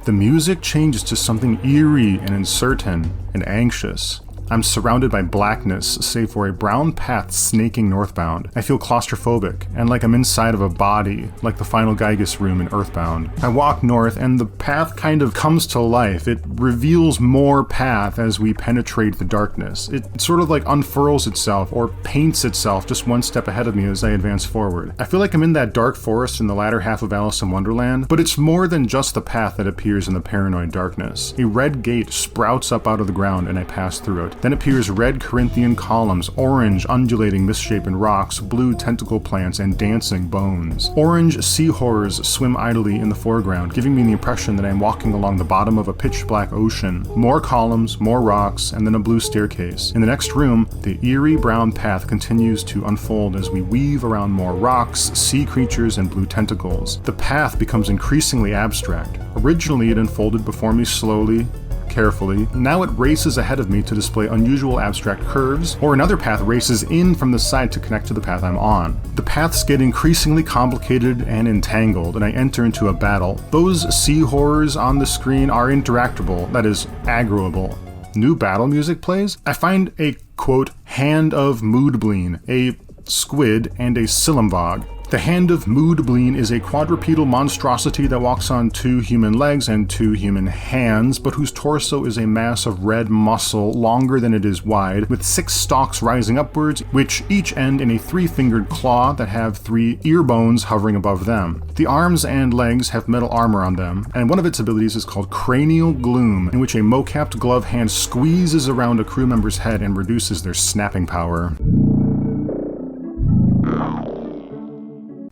The music changes to something eerie and uncertain and anxious. I'm surrounded by blackness, save for a brown path snaking northbound. I feel claustrophobic, and like I'm inside of a body, like the final Gygus room in Earthbound. I walk north, and the path kind of comes to life. It reveals more path as we penetrate the darkness. It sort of like unfurls itself, or paints itself just one step ahead of me as I advance forward. I feel like I'm in that dark forest in the latter half of Alice in Wonderland, but it's more than just the path that appears in the paranoid darkness. A red gate sprouts up out of the ground, and I pass through it. Then appears red Corinthian columns, orange undulating misshapen rocks, blue tentacle plants, and dancing bones. Orange sea horrors swim idly in the foreground, giving me the impression that I'm walking along the bottom of a pitch-black ocean. More columns, more rocks, and then a blue staircase. In the next room, the eerie brown path continues to unfold as we weave around more rocks, sea creatures, and blue tentacles. The path becomes increasingly abstract. Originally, it unfolded before me slowly, carefully. Now it races ahead of me to display unusual abstract curves, or another path races in from the side to connect to the path I'm on. The paths get increasingly complicated and entangled, and I enter into a battle. Those sea horrors on the screen are interactable, that is, aggroable. New battle music plays. I find a, quote, hand of Moondreams, a squid, and a Silumvog. The Hand of Moondreams is a quadrupedal monstrosity that walks on 2 human legs and 2 human hands, but whose torso is a mass of red muscle longer than it is wide, with 6 stalks rising upwards, which each end in a 3-fingered claw that have 3 ear bones hovering above them. The arms and legs have metal armor on them, and one of its abilities is called Cranial Gloom, in which a mo-capped glove hand squeezes around a crew member's head and reduces their snapping power.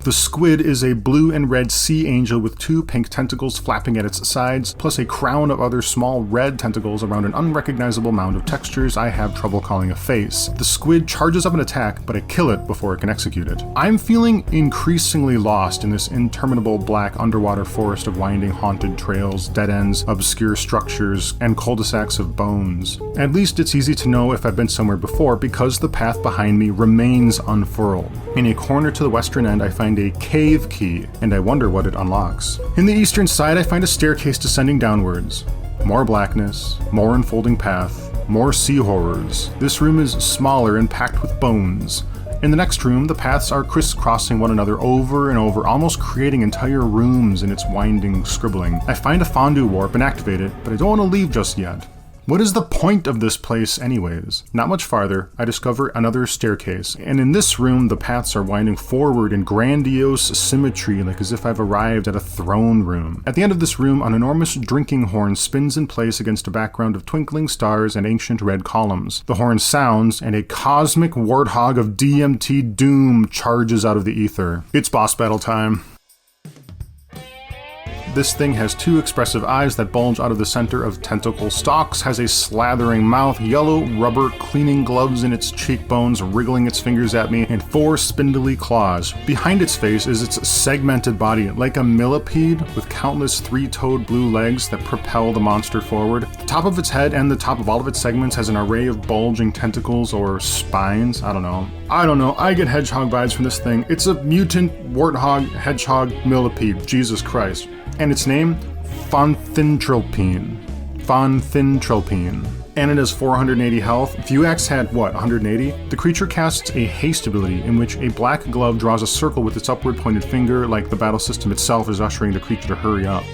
The squid is a blue and red sea angel with 2 pink tentacles flapping at its sides, plus a crown of other small red tentacles around an unrecognizable mound of textures I have trouble calling a face. The squid charges up an attack, but I kill it before it can execute it. I'm feeling increasingly lost in this interminable black underwater forest of winding haunted trails, dead ends, obscure structures, and cul-de-sacs of bones. At least it's easy to know if I've been somewhere before because the path behind me remains unfurled. In a corner to the western end, I find a cave key, and I wonder what it unlocks. In the eastern side, I find a staircase descending downwards. More blackness, more unfolding path, more sea horrors. This room is smaller and packed with bones. In the next room, the paths are crisscrossing one another over and over, almost creating entire rooms in its winding scribbling. I find a fondue warp and activate it, but I don't want to leave just yet. What is the point of this place anyways? Not much farther, I discover another staircase, and in this room the paths are winding forward in grandiose symmetry, like as if I've arrived at a throne room. At the end of this room, an enormous drinking horn spins in place against a background of twinkling stars and ancient red columns. The horn sounds, and a cosmic warthog of DMT doom charges out of the ether. It's boss battle time. This thing has 2 expressive eyes that bulge out of the center of tentacle stalks, has a slathering mouth, yellow rubber cleaning gloves in its cheekbones, wriggling its fingers at me, and 4 spindly claws. Behind its face is its segmented body, like a millipede with countless 3-toed blue legs that propel the monster forward. The top of its head and the top of all of its segments has an array of bulging tentacles or spines. I don't know. I get hedgehog vibes from this thing. It's a mutant warthog hedgehog millipede. Jesus Christ. And its name? Fonthintropine. And it has 480 health. Vuax had, 180? The creature casts a haste ability in which a black glove draws a circle with its upward pointed finger, like the battle system itself is ushering the creature to hurry up.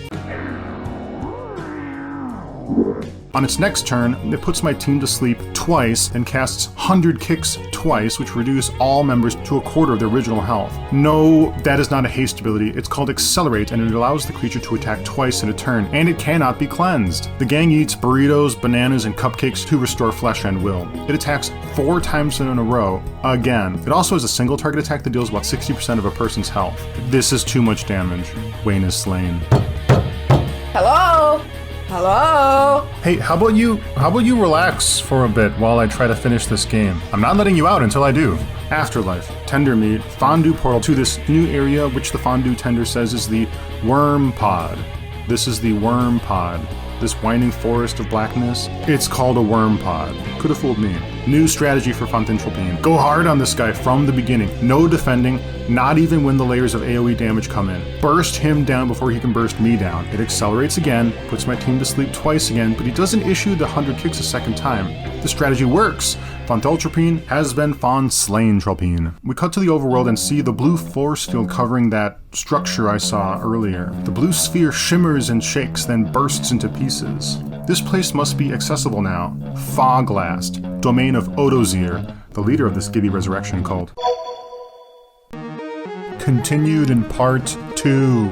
On its next turn, it puts my team to sleep twice and casts 100 kicks twice, which reduce all members to a quarter of their original health. No, that is not a haste ability. It's called Accelerate, and it allows the creature to attack twice in a turn, and it cannot be cleansed. The gang eats burritos, bananas, and cupcakes to restore flesh and will. It attacks 4 times in a row, again. It also has a single target attack that deals about 60% of a person's health. This is too much damage. Wayne is slain. Hello? Hello? Hey, how about you relax for a bit while I try to finish this game? I'm not letting you out until I do. Afterlife, tender meat, fondue portal to this new area, which the fondue tender says is the worm pod. This is the worm pod. This winding forest of blackness, it's called a worm pod. Could have fooled me. New strategy for Fontentropine. Go hard on this guy from the beginning. No defending, not even when the layers of AoE damage come in. Burst him down before he can burst me down. It accelerates again, puts my team to sleep twice again, but he doesn't issue the 100 kicks a second time. The strategy works. Fontentropine has been slain Tropine. We cut to the overworld and see the blue force field covering that structure I saw earlier. The blue sphere shimmers and shakes, then bursts into pieces. This place must be accessible now. Foglast, domain of Odozir, the leader of this Gibby resurrection cult. Continued in part 2.